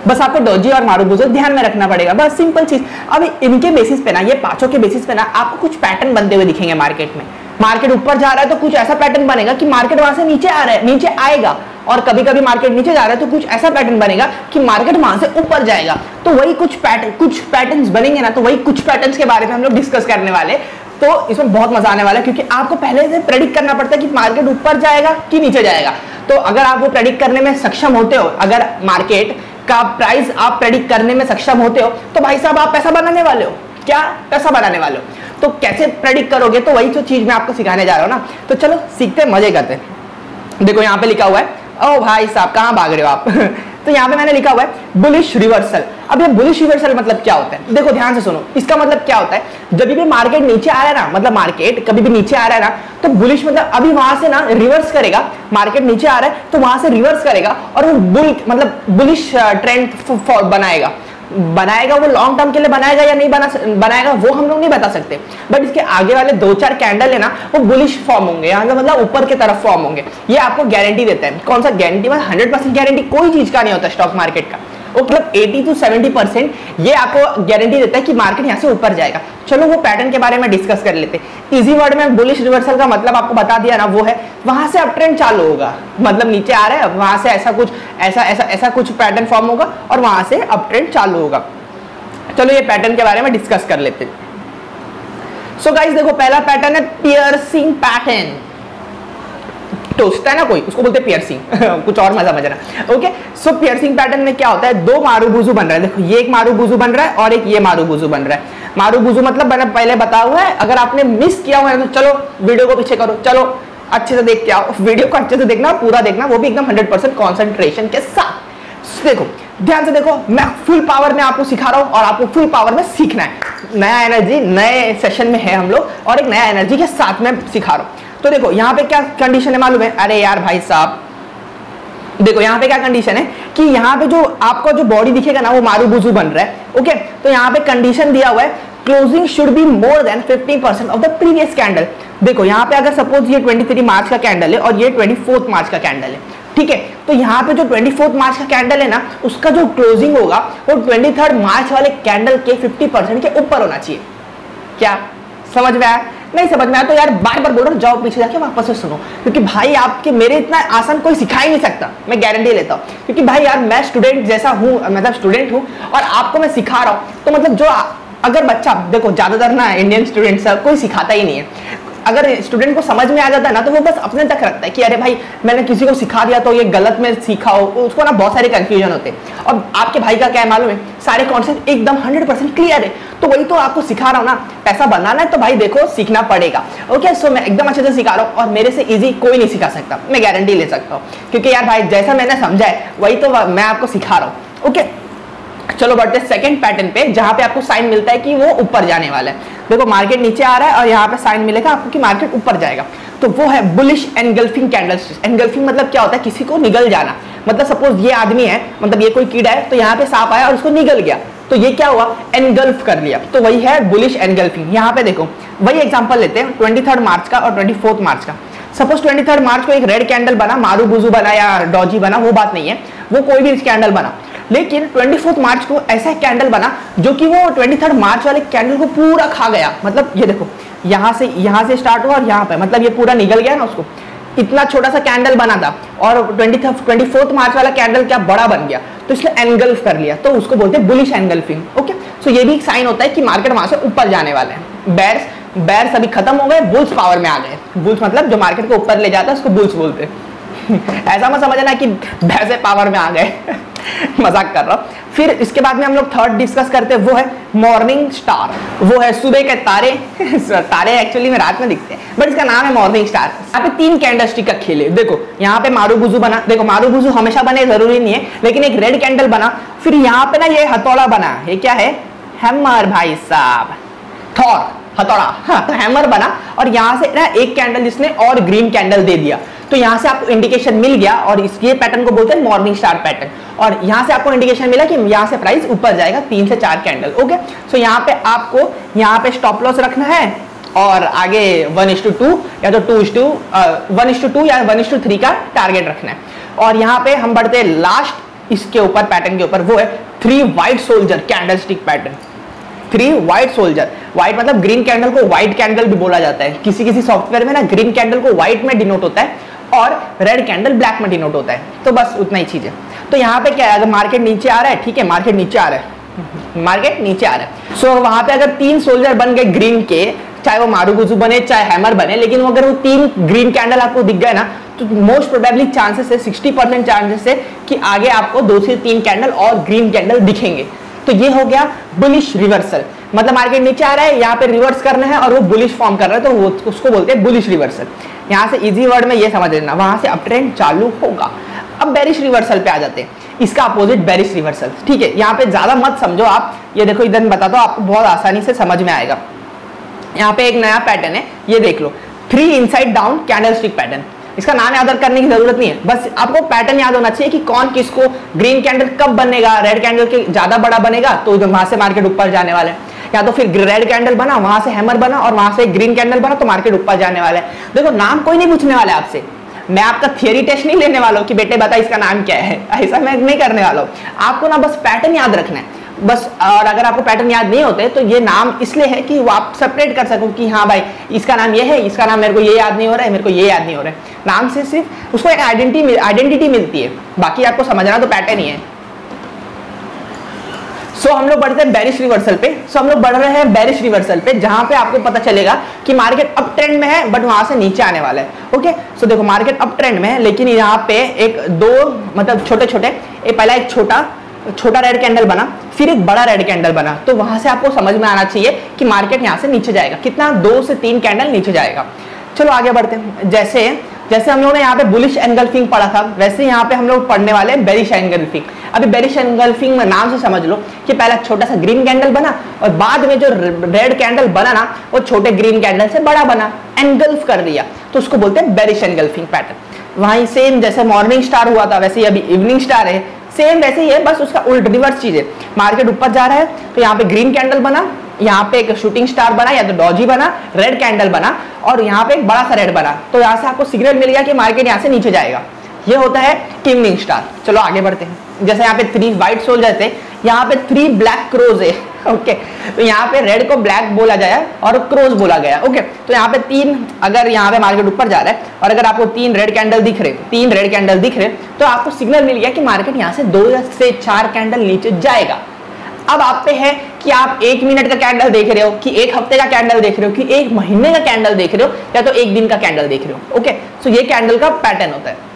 बस आपको डोजी और मारुबुजु ध्यान में रखना पड़ेगा, बस सिंपल चीज। अभी इनके बेसिस पे ना, ये पांचों के बेसिस पे ना आपको कुछ पैटर्न बनते हुए दिखेंगे मार्केट में। मार्केट ऊपर जा रहा है तो कुछ ऐसा पैटर्न बनेगा कि मार्केट वहां से नीचे आ रहा है, नीचे आएगा। और कभी कभी मार्केट नीचे जा रहा है तो कुछ ऐसा पैटर्न बनेगा कि मार्केट वहां से ऊपर जाएगा। तो वही कुछ पैटर्न्स बनेंगे ना, तो वही कुछ पैटर्न्स के बारे में हम लोग डिस्कस करने वाले। तो इसमें बहुत मजा आने वाला है, क्योंकि आपको पहले से प्रेडिक्ट करना पड़ता है कि मार्केट ऊपर जाएगा कि नीचे जाएगा। तो अगर आप वो प्रेडिक्ट करने में सक्षम होते हो, अगर मार्केट का प्राइस आप प्रेडिक्ट करने में सक्षम होते हो, तो भाई साहब आप पैसा बनाने वाले हो। क्या पैसा बनाने वाले हो? तो कैसे प्रेडिक्ट करोगे, तो वही जो चीज मैं आपको सिखाने जा रहा हूँ ना। तो चलो सीखते मजे करते हैं। देखो यहाँ पे लिखा हुआ है, ओ भाई साहब कहाँ भाग रहे हो आप तो यहाँ पे मैंने लिखा हुआ है बुलिश रिवर्सल। अब ये बुलिश रिवर्सल मतलब क्या होता है, देखो ध्यान से सुनो। इसका मतलब क्या होता है, जब भी मार्केट नीचे आ रहा है ना, मतलब मार्केट कभी भी नीचे आ रहा है ना, तो बुलिश मतलब अभी वहां से ना रिवर्स करेगा। मार्केट नीचे आ रहा है तो वहां से रिवर्स करेगा और वो बुल मतलब बुलिश ट्रेंड बनाएगा। वो लॉन्ग टर्म के लिए बनाएगा या नहीं बनाएगा वो हम लोग नहीं बता सकते, बट इसके आगे वाले 2-4 कैंडल है ना, वो बुलिश फॉर्म होंगे, यहाँ मतलब ऊपर की तरफ फॉर्म होंगे। ये आपको गारंटी देता है। कौन सा गारंटी? मतलब 100% गारंटी कोई चीज का नहीं होता स्टॉक मार्केट का, वो मतलब 80 to 70% ये आपको गारंटी देता है कि मार्केट यहाँ से ऊपर जाएगा। चलो वो पैटर्न के बारे में डिस्कस कर लेते हैं। इजी वर्ड में बुलिश रिवर्सल का मतलब आपको बता दिया ना, वो है वहां से अप ट्रेंड चालू होगा, मतलब नीचे आ रहा है वहां से ऐसा कुछ पैटर्न फॉर्म होगा और वहां से अप ट्रेंड चालू होगा। चलो ये पैटर्न के बारे में डिस्कस कर लेते हैं। सो गाइस देखो पहला पैटर्न है पियर्सिंग पैटर्न। टोचता है ना कोई, उसको बोलते हैं पियर्सिंग। कुछ और मजा समझना। ओके, सो पियर्सिंग पैटर्न में क्या होता है, दो मारूबुजू बन रहा है। देखो ये एक मारूबुजू बन रहा है और एक ये मारूबुजू बन रहा है। मारूबुजू मतलब मैंने पहले बताया हुआ है, अगर आपने मिस किया हुआ है तो चलो वीडियो को पीछे करो, चलो अच्छे से देख के आओ, वीडियो को अच्छे से देखना, पूरा देखना, वो भी एकदम 100% कॉन्सेंट्रेशन के साथ। देखो ध्यान से देखो, मैं फुल पावर में आपको सिखा रहा हूं और आपको फुल पावर में सीखना है। नया एनर्जी नए सेशन में है हम लोग, और एक नया एनर्जी के साथ में सिखा रहा हूं। तो देखो यहाँ पे क्या कंडीशन है मालूम है, अरे यार भाई साहब देखो यहाँ पे क्या कंडीशन है कि यहाँ पे जो आपका जो बॉडी दिखेगा ना वो मारूबुजू बन रहा है। ओके, तो यहाँ पे कंडीशन दिया हुआ है closing should be more than 50% of the previous candle. देखो यहाँ पे अगर सपोज ये 23 मार्च का कैंडल है और ये 24 मार्च का कैंडल है, ठीक है, तो यहाँ पे जो 24 मार्च का कैंडल है ना, उसका जो क्लोजिंग होगा वो 23 मार्च वाले कैंडल के 50% के ऊपर होना चाहिए। क्या समझ में आया? नहीं समझ में आया तो यार बार बार बोल रहा हूँ, जाओ पीछे जाके वापस से सुनो, क्योंकि भाई आपके मेरे इतना आसान कोई सिखा ही नहीं सकता, मैं गारंटी लेता हूँ। क्योंकि भाई यार मैं स्टूडेंट जैसा हूँ, मतलब स्टूडेंट हूँ और आपको मैं सिखा रहा हूँ, तो मतलब जो अगर बच्चा देखो ज्यादातर ना इंडियन स्टूडेंट्स कोई सिखाता ही नहीं है। अगर स्टूडेंट को समझ में आ जाता है ना तो वो बस अपने तक रखता है कि अरे भाई मैंने किसी को सिखा दिया तो ये गलत में सीखा हो, उसको ना बहुत सारे कंफ्यूजन होते हैं। और आपके भाई का क्या है मालूम है, सारे कॉन्सेप्ट एकदम 100% क्लियर है। तो वही तो आपको सिखा रहा हूँ ना, पैसा बनाना है तो भाई देखो सीखना पड़ेगा। ओके, सो मैं एकदम अच्छे से सिखा रहा हूँ और मेरे से इजी कोई नहीं सिखा सकता, मैं गारंटी ले सकता हूँ। क्योंकि यार भाई जैसा मैंने समझा है वही तो मैं आपको सिखा रहा हूँ। ओके, चलो बढ़ते हैं सेकंड पैटर्न पे, जहां पे आपको साइन मिलता है कि वो ऊपर जाने वाला है। देखो मार्केट नीचे आ रहा है और यहाँ पे साइन मिलेगा आपको कि मार्केट ऊपर जाएगा, तो वो है बुलिश एनगल्फिंग कैंडलस्टिक। एनगल्फिंग मतलब क्या होता है, किसी को निगल जाना। मतलब सपोज ये आदमी है, मतलब ये कोई कीड़ा है, तो यहाँ पे सांप आया और उसको निगल गया, तो ये क्या हुआ, एनगल्फ कर लिया, तो वही है बुलिश एनगल्फिंग। यहाँ पे देखो वही एग्जांपल लेते हैं 23 मार्च का और 24 मार्च का। सपोज 23 मार्च को एक रेड कैंडल बना, मारूबुजू बना या डॉजी बना, वो बात नहीं है, वो कोई भी कैंडल बना, लेकिन 24 मार्च को ऐसा कैंडल बना जो कि वो 23 मार्च वाले कैंडल को पूरा खा गया। मतलब ये देखो यहाँ से स्टार्ट हुआ और यहाँ पे, मतलब ये पूरा निकल गया ना उसको। इतना छोटा सा कैंडल बना था और 24 मार्च वाला कैंडल क्या बड़ा बन गया, तो इसने एनगल्फ कर लिया, तो उसको बोलते हैं बुलिश एनगल्फिंग। ओके, सो ये भी एक साइन होता है कि मार्केट वहां से ऊपर जाने वाले हैं। बेयर्स अभी खत्म हो गए, बुल्स पावर में आ गए। बुल्स मतलब जो मार्केट को ऊपर ले जाता है उसको बुल्स बोलते हैं। ऐसा मत समझना कि भैंसे पावर में आ गए। मजाक कर रहा हूँ। फिर इसके बाद में हम लोग थर्ड डिस्कस करते हैं, वो है मॉर्निंग स्टार। वो है सुबह के तारे। तारे एक्चुअली में रात में दिखते हैं, बट इसका नाम है मॉर्निंग स्टार। यहाँ पे 3 कैंडलस्टिक का खेल है। देखो यहाँ पे मारूबुजू बना, देखो मारूबुजू हमेशा बने जरूरी नहीं है, लेकिन एक रेड कैंडल बना। फिर यहाँ पे ना ये हथौड़ा बना, ये क्या है, हैमर भाई साहब, थॉर हथौड़ा, हाँ तो हैमर बना। और यहाँ से ना एक कैंडल जिसने और ग्रीन कैंडल दे दिया, तो यहाँ से आपको इंडिकेशन मिल गया और ये पैटर्न को बोलते हैं मॉर्निंग स्टार पैटर्न। और यहाँ से आपको इंडिकेशन मिला कि यहाँ से प्राइस ऊपर जाएगा 3 से 4 कैंडल। ओके, सो यहाँ पे आपको यहाँ पे स्टॉप लॉस रखना है और आगे 1:2 या तो 1:2 या 1:3 का टारगेट रखना है। और यहाँ पे हम बढ़ते हैं लास्ट इसके ऊपर पैटर्न के ऊपर, वो है 3 white soldier candlestick pattern. 3 white soldier, white मतलब ग्रीन कैंडल को व्हाइट कैंडल भी बोला जाता है। किसी सॉफ्टवेयर में ना ग्रीन कैंडल को व्हाइट में डिनोट होता है और रेड कैंडल ब्लैक में डिनोट होता है, तो बस उतना ही चीज है। तो यहाँ पे क्या है, अगर मार्केट नीचे आ रहा है, ठीक है, मार्केट नीचे आ रहा है, मार्केट नीचे आ रहा है, सो वहां पे अगर 3 सोल्जर बन गए ग्रीन के, चाहे वो मारूबुजू बने चाहे हैमर बने, लेकिन अगर वो 3 ग्रीन कैंडल आपको दिख गए ना, तो मोस्ट प्रोबेबली चांसेस है 60% चांसेस है कि आगे आपको 2 से 3 कैंडल और ग्रीन कैंडल दिखेंगे। तो ये हो गया बुलिश रिवर्सल। मतलब मार्केट नीचे आ रहा है, यहाँ पे रिवर्स करना है और वो बुलिश फॉर्म कर रहा है, तो वो उसको बोलते हैं बुलिश रिवर्सल। यहाँ से इजी वर्ड में ये समझ लेना, वहां से अप ट्रेंड चालू होगा। अब बेरिश रिवर्सल पे आ जाते हैं, इसका अपोजिट बेरिश रिवर्सल। ठीक है, यहाँ पे ज्यादा मत समझो आप, ये देखो इधर बताता हूँ, आपको बहुत आसानी से समझ में आएगा। यहाँ पे एक नया पैटर्न है, ये देख लो, 3 इनसाइड डाउन कैंडलस्टिक पैटर्न। इसका नाम याद करने की जरूरत नहीं है, बस आपको पैटर्न याद होना चाहिए कि कौन किसको, ग्रीन कैंडल कब बनेगा, रेड कैंडल के ज्यादा बड़ा बनेगा तो वहां से मार्केट ऊपर जाने वाला है, या तो फिर रेड कैंडल बना वहां से हैमर बना और वहां से ग्रीन कैंडल बना तो मार्केट ऊपर जाने वाला है। देखो नाम कोई नहीं पूछने वाला है आपसे, मैं आपका थियरी टेस्ट नहीं लेने वाला हूँ कि बेटे बता इसका नाम क्या है, ऐसा मैं नहीं करने वाला हूँ। आपको ना बस पैटर्न याद रखना है बस। और अगर आपको पैटर्न याद नहीं होते तो ये नाम इसलिए है कि वो आप सेपरेट कर सको कि हाँ भाई इसका नाम ये है, इसका नाम मेरे को ये याद नहीं हो रहा है, मेरे को ये याद नहीं हो रहा है। नाम से सिर्फ उसको एक आइडेंटिटी मिलती है, बाकी आपको समझना तो पैटर्न ही है। सो हम लोग बढ़ते हैं बेरिश रिवर्सल पे। हम लोग बढ़ रहे हैं बेरिश रिवर्सल पे, जहां पे आपको पता चलेगा कि मार्केट अप ट्रेंड में है बट वहां से नीचे आने वाला है। ओके, सो देखो मार्केट अप ट्रेंड में है, लेकिन यहाँ पे एक दो मतलब छोटे छोटे, पहला एक छोटा रेड कैंडल बना, फिर एक बड़ा रेड कैंडल बना, तो वहां से आपको समझ में आना चाहिए कि मार्केट यहाँ से नीचे जाएगा। कितना? 2 से 3 कैंडल नीचे जाएगा। चलो आगे बढ़ते हैं। जैसे हम लोगों ने यहाँ पे बुलिश एंगल्फिंग पढ़ा था, वैसे यहाँ पे हम लोग पढ़ने वाले हैं बेरिश एंगल्फिंग। अभी बेरिश एंगल्फिंग में नाम से समझ लो कि पहला छोटा सा ग्रीन कैंडल बना और बाद में जो रेड कैंडल बना ना, वो छोटे ग्रीन कैंडल से बड़ा बना, एंगल्फ कर दिया, तो उसको बोलते हैं बेरिश एंगल्फिंग पैटर्न। वहीं सेम जैसे मॉर्निंग स्टार हुआ था, वैसे अभी इवनिंग स्टार है, सेम वैसे ही है, बस उसका उल्ट रिवर्स चीज है। मार्केट ऊपर जा रहा है तो यहाँ पे ग्रीन कैंडल बना, यहाँ पे एक शूटिंग स्टार बना या तो डॉजी बना, रेड कैंडल बना और यहाँ पे एक बड़ा सा रेड बना, तो यहाँ से आपको सिग्नल मिल गया कि मार्केट यहाँ से नीचे जाएगा। ये होता है इवनिंग स्टार। चलो आगे बढ़ते हैं। जैसे यहाँ पे 3 व्हाइट सोल्जर थे, यहाँ पे 3 ब्लैक क्रोज है। ओके, तो यहाँ पे रेड को ब्लैक बोला जाए और क्रोज बोला गया। ओके, तो यहाँ पे 3, अगर यहाँ पे मार्केट ऊपर जा रहा है और अगर आपको 3 रेड कैंडल दिख रहे, तो आपको सिग्नल मिल गया कि मार्केट यहाँ से 2 से 4 कैंडल नीचे जाएगा। अब आप पे है कि आप 1 मिनट का कैंडल देख रहे हो, कि 1 हफ्ते का कैंडल देख रहे हो, कि 1 महीने का कैंडल देख रहे हो, या तो 1 दिन का कैंडल देख रहे हो। ओके, सो ये कैंडल का पैटर्न होता है।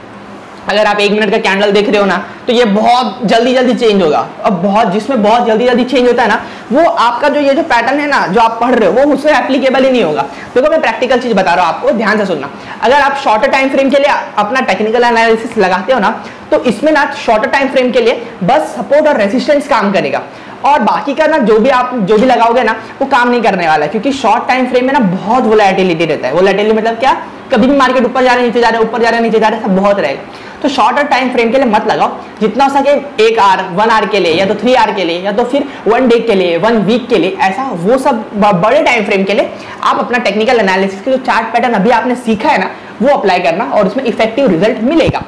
अगर आप 1 मिनट का कैंडल देख रहे हो ना, तो ये बहुत जल्दी चेंज होगा। अब जिसमें बहुत जल्दी चेंज होता है ना, वो आपका जो पैटर्न है ना, जो आप पढ़ रहे हो, वो उसमें एप्लीकेबल ही नहीं होगा। देखो मैं प्रैक्टिकल चीज बता रहा हूँ आपको, ध्यान से सुनना। अगर आप शॉर्टर टाइम फ्रेम के लिए अपना टेक्निकल एनालिसिस लगाते हो ना, तो इसमें ना शॉर्टर टाइम फ्रेम के लिए बस सपोर्ट और रेसिस्टेंस काम करेगा, और बाकी का ना जो भी लगाओगे ना, वो काम नहीं करने वाला है, क्योंकि शॉर्ट टाइम फ्रेम में ना बहुत वोलेटिलिटी रहता है। वोलेटिलिटी मतलब क्या? कभी भी मार्केट ऊपर जा रहा है, नीचे जा रहा है, ऊपर जा रहा है, नीचे जा रहा है, सब बहुत रहेगा। तो शॉर्टर टाइम फ्रेम के लिए मत लगाओ, जितना हो सके 1 आवर, 1 आवर के लिए, या तो 3 आवर के लिए, या तो फिर 1 डे के लिए, 1 वीक के लिए, ऐसा वो सब बड़े टाइम फ्रेम के लिए आप अपना टेक्निकल एनालिसिस के जो चार्ट पैटर्न अभी आपने सीखा है ना, वो अप्लाई करना और उसमें इफेक्टिव रिजल्ट मिलेगा।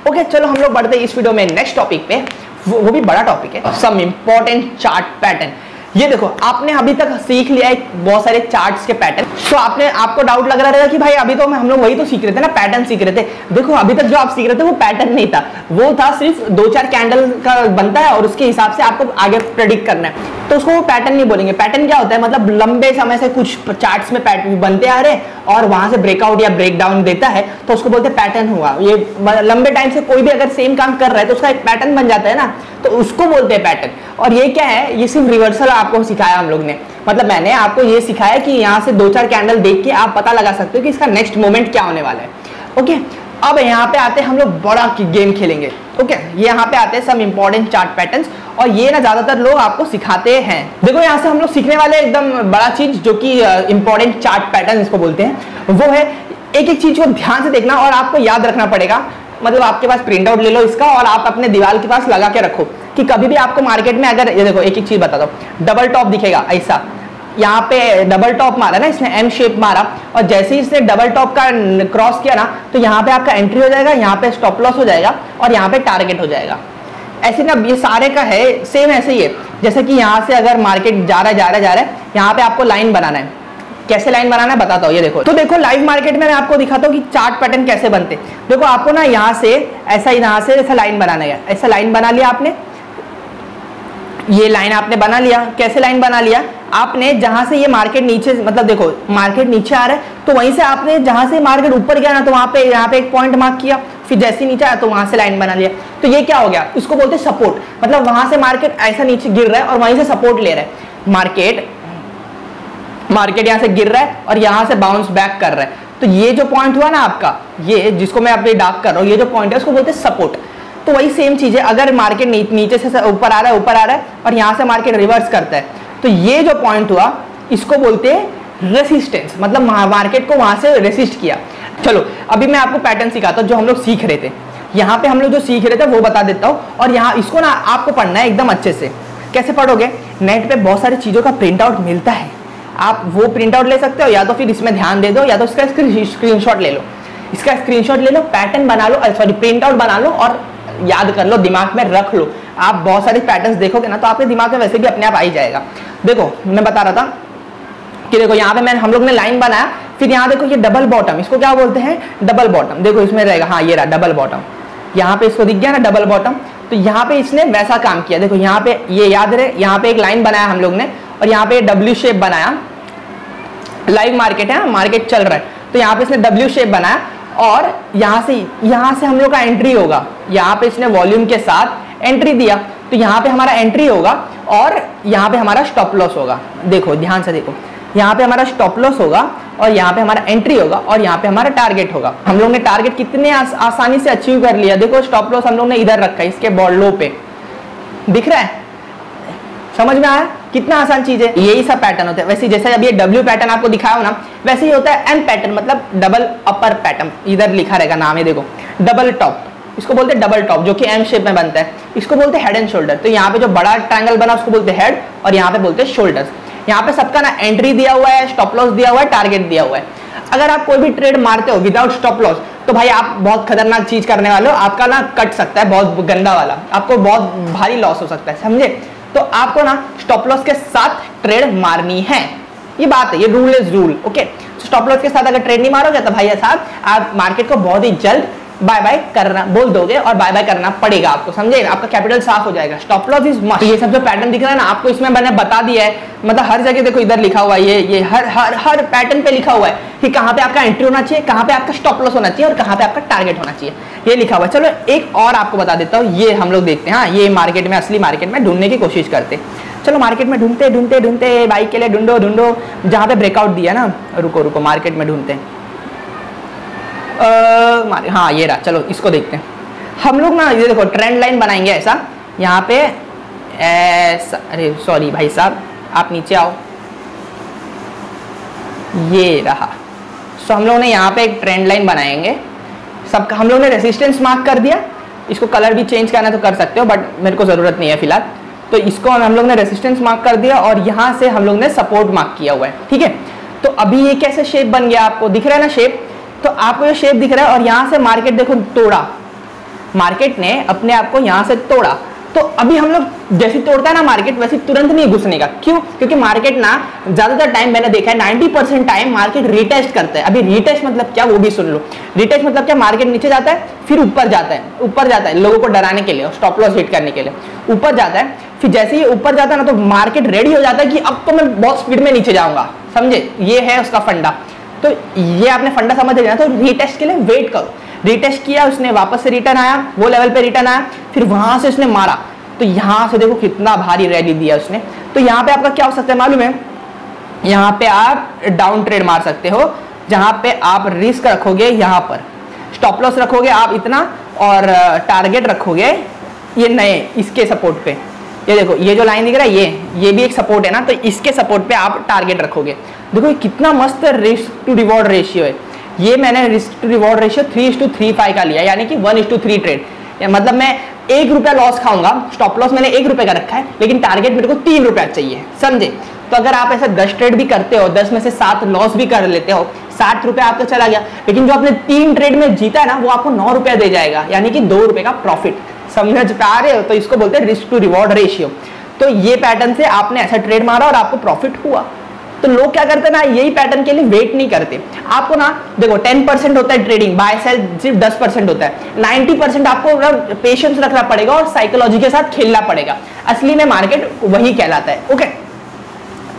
ओके, चलो हम लोग बढ़ते हैं इस वीडियो में नेक्स्ट टॉपिक पे। वो भी बड़ा टॉपिक है, सम इंपॉर्टेंट चार्ट पैटर्न। ये देखो, आपने अभी तक सीख लिया है बहुत सारे चार्ट्स के पैटर्न। तो आपको डाउट लग रहा रहेगा कि भाई अभी तो हम लोग वही तो सीख रहे थे ना, पैटर्न सीख रहे थे। देखो अभी तक जो आप सीख रहे थे वो पैटर्न नहीं था, वो था सिर्फ 2-4 कैंडल का बनता है और उसके हिसाब से आपको आगे प्रेडिक्ट करना है, तो उसको वो पैटर्न नहीं बोलेंगे। पैटर्न क्या होता है? मतलब लंबे समय से कुछ चार्ट्स में पैटर्न बनते आ रहे और वहां से ब्रेकआउट या ब्रेकडाउन देता है, तो उसको बोलते हैं पैटर्न हुआ। ये लंबे टाइम से कोई भी अगर सेम काम कर रहा है तो उसका एक पैटर्न बन जाता है ना, तो उसको बोलते हैं पैटर्न। और ये क्या है? ये सिर्फ रिवर्सल आपको सिखाया हम लोग ने, मतलब मैंने आपको ये सिखाया कि यहाँ से 2-4 कैंडल देख के आप पता लगा सकते हो कि इसका नेक्स्ट मोमेंट क्या होने वाला है। ओके, अब यहाँ पे आते हैं हम लोग बड़ा गेम खेलेंगे। ओके, यहाँ पे आते हैं सम इंपॉर्टेंट चार्ट पैटर्न्स, और ये ना ज्यादातर लोग आपको सिखाते हैं। देखो यहाँ से हम लोग सीखने वाले एकदम बड़ा चीज जो कि इंपॉर्टेंट चार्ट पैटर्न इसको बोलते हैं, वो है एक चीज को ध्यान से देखना और आपको याद रखना पड़ेगा। मतलब आपके पास प्रिंट आउट ले लो इसका और आप अपने दीवार के पास लगा के रखो कि कभी भी आपको मार्केट में अगर, ये देखो एक चीज बता दो, डबल टॉप दिखेगा ऐसा, यहाँ पे डबल टॉप मारा ना इसने, एम शेप मारा, और जैसे ही इसने डबल टॉप का क्रॉस किया ना, तो यहाँ पे आपका एंट्री हो जाएगा, यहाँ पे स्टॉप लॉस हो जाएगा और यहाँ पे टारगेट हो जाएगा। ऐसे ना ये सारे का है सेम ऐसे ही है। जैसे कि यहाँ से अगर मार्केट जा रहा है, यहाँ पे आपको लाइन बनाना है। कैसे लाइन बनाना है बताता हूँ, ये देखो। तो देखो लाइव मार्केट में मैं आपको दिखाता हूँ कि चार्ट पैटर्न कैसे बनते। देखो आपको ना यहाँ से ऐसा लाइन बनाना है। ऐसा लाइन बना लिया आपने, ये लाइन आपने बना लिया। कैसे लाइन बना लिया आपने? जहां से ये मार्केट नीचे, मतलब देखो मार्केट नीचे आ रहा है तो वहीं से आपने जहां से मार्केट ऊपर गया ना, तो वहां पे यहाँ पे एक पॉइंट मार्क किया, फिर जैसे नीचे आया तो वहां से लाइन बना लिया। तो ये क्या हो गया? इसको बोलते हैं सपोर्ट। मतलब वहां से मार्केट ऐसा नीचे गिर रहा है और वहीं से सपोर्ट ले रहा है। मार्केट यहाँ से गिर रहा है और यहाँ से बाउंस बैक कर रहा है, तो ये जो पॉइंट हुआ ना आपका, ये जिसको मैं अभी डार्क कर रहा हूँ, ये जो पॉइंट है उसको बोलते हैं सपोर्ट। तो वही सेम चीज है, अगर मार्केट नीचे से ऊपर आ रहा है और यहाँ से मार्केट रिवर्स करता है, तो ये जो पॉइंट हुआ इसको बोलते हैं रेसिस्टेंस। मतलब मार्केट को वहां से रेसिस्ट किया। चलो अभी मैं आपको पैटर्न सिखाता हूँ जो हम लोग सीख रहे थे। यहाँ पे हम लोग जो सीख रहे थे वो बता देता हूँ, और यहाँ इसको ना आपको पढ़ना है एकदम अच्छे से। कैसे पढ़ोगे? नेट पे बहुत सारी चीजों का प्रिंट आउट मिलता है, आप वो प्रिंट आउट ले सकते हो, या तो फिर इसमें ध्यान दे दो, या तो इसका स्क्रीनशॉट ले लो। इसका स्क्रीनशॉट ले लो, पैटर्न बना लो, सॉरी प्रिंट आउट बना लो और याद कर लो, दिमाग में रख लो। आप बहुत सारे पैटर्न्स देखोगे ना तो आपके दिमाग में वैसे भी अपने आप आ ही जाएगा। देखो मैं बता रहा था कि देखो यहाँ पे हम लोग ने लाइन बनाया, फिर यहाँ देखो ये डबल बॉटम, इसको क्या बोलते हैं? Double bottom. देखो इसमें रहेगा, हाँ ये रहा डबल बॉटम, यहाँ पे इसको दिख गया ना डबल बॉटम। तो यहाँ पे इसने वैसा काम किया। देखो यहाँ पे ये याद रहे, यहाँ पे एक लाइन बनाया हम लोग ने और यहाँ पे डब्ल्यू शेप बनाया। लाइव मार्केट है, मार्केट चल रहा है, तो यहाँ पे इसने डब्ल्यू शेप बनाया और यहाँ से हम लोग का एंट्री होगा। यहाँ पे इसने वॉल्यूम के साथ एंट्री दिया, तो यहाँ पे हमारा एंट्री होगा और यहाँ पे हमारा स्टॉप लॉस होगा। देखो ध्यान से देखो, यहाँ पे हमारा स्टॉप लॉस होगा और यहाँ पे हमारा एंट्री होगा और यहाँ पे हमारा टारगेट होगा। हम लोग ने टारगेट कितने आसानी से अचीव कर लिया। देखो स्टॉप लॉस हम लोग ने इधर रखा है, इसके लो पे दिख रहा है, समझ में आया कितना आसान चीज है। यही सब पैटर्न होता है। वैसे जैसे अभी ये डब्ल्यू पैटर्न आपको दिखाया हो ना, वैसे ही होता है एम पैटर्न, मतलब डबल अपर पैटर्न। इधर लिखा रहेगा नाम है, देखो डबल टॉप, इसको बोलते हैं डबल टॉप, जो कि एम शेप में बनता है। इसको बोलते हैं हेड एंड शोल्डर। तो यहाँ पे जो बड़ा ट्रायंगल बना उसको बोलते हैं हेड और यहाँ पे बोलते हैं शोल्डर्स। यहाँ पे सबका ना एंट्री दिया हुआ है, स्टॉप लॉस दिया हुआ है, टारगेट दिया हुआ है। अगर आप कोई भी ट्रेड मारते हो विदाउट स्टॉप लॉस, तो भाई आप बहुत खतरनाक चीज करने वाले हो। आपका ना कट सकता है, बहुत गंदा वाला, आपको बहुत भारी लॉस हो सकता है, समझे। तो आपको ना स्टॉप लॉस के साथ ट्रेड मारनी है, ये बात है, ये rule is rule, okay. Stop loss के साथ अगर ट्रेड नहीं मारोगे तो भाई साहब आप मार्केट को बहुत ही जल्द बाय बाय करना बोल दोगे और बाय बाय करना पड़ेगा आपको, समझे। आपका कैपिटल साफ हो जाएगा। Stop loss is must. ये सब जो पैटर्न दिख रहा है ना आपको, इसमें मैंने बता दिया है, मतलब हर जगह देखो इधर लिखा हुआ है, ये हर पैटर्न पे लिखा हुआ है कि कहाँ पे आपका एंट्री होना चाहिए, कहाँ पे आपका स्टॉप लॉस होना चाहिए और कहाँ पे आपका टारगेट होना चाहिए, ये लिखा हुआ है। चलो एक और आपको बता देता हूँ, ये हम लोग देखते हैं। हाँ, ये मार्केट में, असली मार्केट में ढूंढने की कोशिश करते। चलो मार्केट में ढूंढते बाइक के लिए ढूंढो जहाँ पे ब्रेकआउट दिया ना, रुको मार्केट में ढूंढते हैं। हाँ ये रहा, चलो इसको देखते हैं हम लोग ना। ये देखो ट्रेंड लाइन बनाएंगे ऐसा, यहाँ पे ऐसा, अरे सॉरी भाई साहब आप नीचे आओ, ये रहा। सो हम लोग ने यहाँ पे एक ट्रेंड लाइन बनाएंगे। सब हम लोग ने रेसिस्टेंस मार्क कर दिया, इसको कलर भी चेंज करना तो कर सकते हो बट मेरे को ज़रूरत नहीं है फिलहाल। तो इसको हम लोग ने रेसिस्टेंस मार्क कर दिया और यहाँ से हम लोग ने सपोर्ट मार्क किया हुआ है, ठीक है। तो अभी ये कैसे शेप बन गया, आपको दिख रहा है ना शेप। तो आपको ये शेप दिख रहा है और यहाँ से मार्केट देखो तोड़ा, मार्केट ने अपने आप को यहाँ से तोड़ा। तो अभी हम लोग जैसे तोड़ता है ना मार्केट, वैसे तुरंत नहीं घुसने का। क्यों? क्योंकि मार्केट ना ज्यादातर टाइम मैंने देखा है 90% टाइम मार्केट रीटेस्ट करता है। अभी रीटेस्ट मतलब क्या, वो भी सुन लो। रीटेस्ट मतलब क्या, मार्केट नीचे जाता है फिर ऊपर जाता है लोगों को डराने के लिए, स्टॉप लॉस हिट करने के लिए ऊपर जाता है। फिर जैसे ही ऊपर जाता है ना, तो मार्केट रेडी हो जाता है कि अब तो मैं बहुत स्पीड में नीचे जाऊंगा, समझे। ये है उसका फंडा। तो ये आपने फंडा समझ लिया, तो रीटेस्ट के लिए वेट करो। रीटेस्ट किया उसने, वापस से रिटर्न आया, वो लेवल पे रिटर्न आया, फिर वहां से उसने मारा। तो यहां से देखो कितना भारी रैली दिया उसने। तो यहाँ पे आपका क्या हो सकता है मालूम है, यहाँ पे आप डाउन ट्रेड मार सकते हो, जहां पे आप रिस्क रखोगे, यहाँ पर स्टॉप लॉस रखोगे आप इतना और टारगेट रखोगे ये नए इसके सपोर्ट पे। ये देखो ये जो लाइन दिख रहा है, ये भी एक सपोर्ट है ना, तो इसके सपोर्ट पे आप टारगेट रखोगे। देखो ये कितना मस्त रिस्क टू रिवॉर्ड रेशियो है। ये मैंने रिस्क टू रिवॉर्ड रेशियो 3:35 का लिया, यानी कि 1:3 ट्रेड। मतलब मैं ₹1 लॉस खाऊंगा, स्टॉप लॉस मैंने ₹1 का रखा है, लेकिन टारगेट मेरे को ₹3 चाहिए, समझे। तो अगर आप ऐसा 10 ट्रेड भी करते हो, 10 में से 7 लॉस भी कर लेते हो, ₹60 आपका चला गया। लेकिन जो आपने 3 ट्रेड में जीता है ना, वो आपको ₹9 दे जाएगा, यानी कि ₹2 का प्रॉफिट। समझ पा रहे हो? तो इसको बोलते हैं रिस्क टू रिवॉर्ड रेशियो। तो ये पैटर्न से आपने ऐसा ट्रेड मारा और आपको प्रॉफिट हुआ। तो लोग क्या करते हैं ना, यही पैटर्न के लिए वेट नहीं करते। आपको ना देखो 10% होता है ट्रेडिंग, बाय सेल सिर्फ 10% होता है। 90% आपको पेशेंस रखना पड़ेगा और साइकोलॉजी के साथ खेलना पड़ेगा। असली में मार्केट वही कहलाता है, ओके।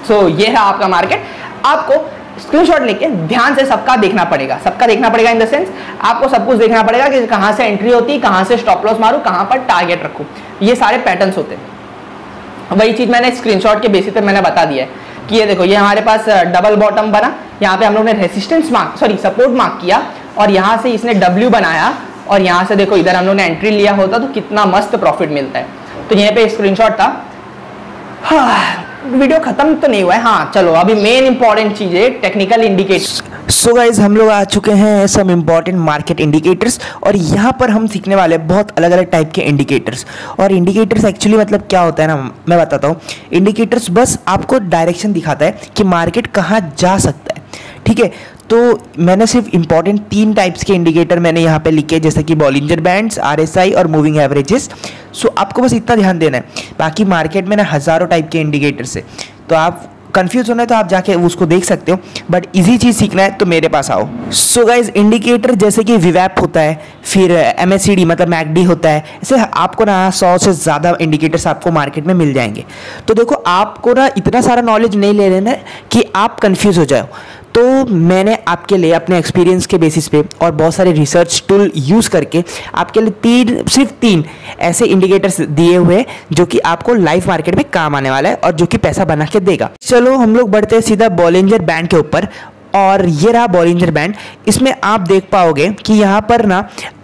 सो ये है आपका मार्केट। आपको स्क्रीनशॉट लेके ध्यान से सबका देखना पड़ेगा, इन द सेंस आपको सब कुछ देखना पड़ेगा कि कहां से एंट्री होती है, कहां से स्टॉप लॉस मारूं, कहां पर टारगेट रखूं। ये सारे पैटर्न्स होते हैं। वही चीज मैंने स्क्रीनशॉट के बेसिस पे मैंने बता दिया है कि ये देखो, ये हमारे पास डबल बॉटम बना, यहाँ पे हम लोग ने resistance mark, sorry support mark किया और यहाँ से इसने डब्ल्यू बनाया और यहाँ से देखो इधर हम लोग ने एंट्री लिया होता तो कितना मस्त प्रॉफिट मिलता है। तो यहाँ पे स्क्रीनशॉट था। हाँ, वीडियो खत्म तो नहीं हुआ है। हाँ चलो, अभी मेन इंपॉर्टेंट चीज है टेक्निकल इंडिकेटर्स। सो गाइज हम लोग आ चुके हैं सम इम्पॉर्टेंट मार्केट इंडिकेटर्स, और यहाँ पर हम सीखने वाले हैं बहुत अलग अलग टाइप के इंडिकेटर्स। और इंडिकेटर्स एक्चुअली मतलब क्या होता है ना, मैं बताता हूँ। इंडिकेटर्स बस आपको डायरेक्शन दिखाता है कि मार्केट कहाँ जा सकता है, ठीक है। तो मैंने सिर्फ इंपॉर्टेंट 3 टाइप्स के इंडिकेटर मैंने यहाँ पे लिखे, जैसे कि बॉलिंजर बैंड्स, RSI और मूविंग एवरेजेस। सो आपको बस इतना ध्यान देना है। बाकी मार्केट में ना हज़ारों टाइप के इंडिकेटर्स है, तो आप कंफ्यूज होना है तो आप जाके उसको देख सकते हो, बट इजी चीज़ सीखना है तो मेरे पास आओ। सो गाइज, इंडिकेटर जैसे कि विवैप होता है, फिर MACD मतलब मैकडी होता है, ऐसे आपको ना 100 से ज़्यादा इंडिकेटर्स आपको मार्केट में मिल जाएंगे। तो देखो, आपको ना इतना सारा नॉलेज नहीं ले लेना है कि आप कंफ्यूज हो जाओ। तो मैंने आपके लिए अपने एक्सपीरियंस के बेसिस पे और बहुत सारे रिसर्च टूल यूज़ करके आपके लिए सिर्फ तीन ऐसे इंडिकेटर्स दिए हुए जो कि आपको लाइव मार्केट में काम आने वाला है और जो कि पैसा बना के देगा। चलो हम लोग बढ़ते हैं सीधा बॉलिंजर बैंड के ऊपर। और ये रहा बॉलिंजर बैंड। इसमें आप देख पाओगे कि यहाँ पर ना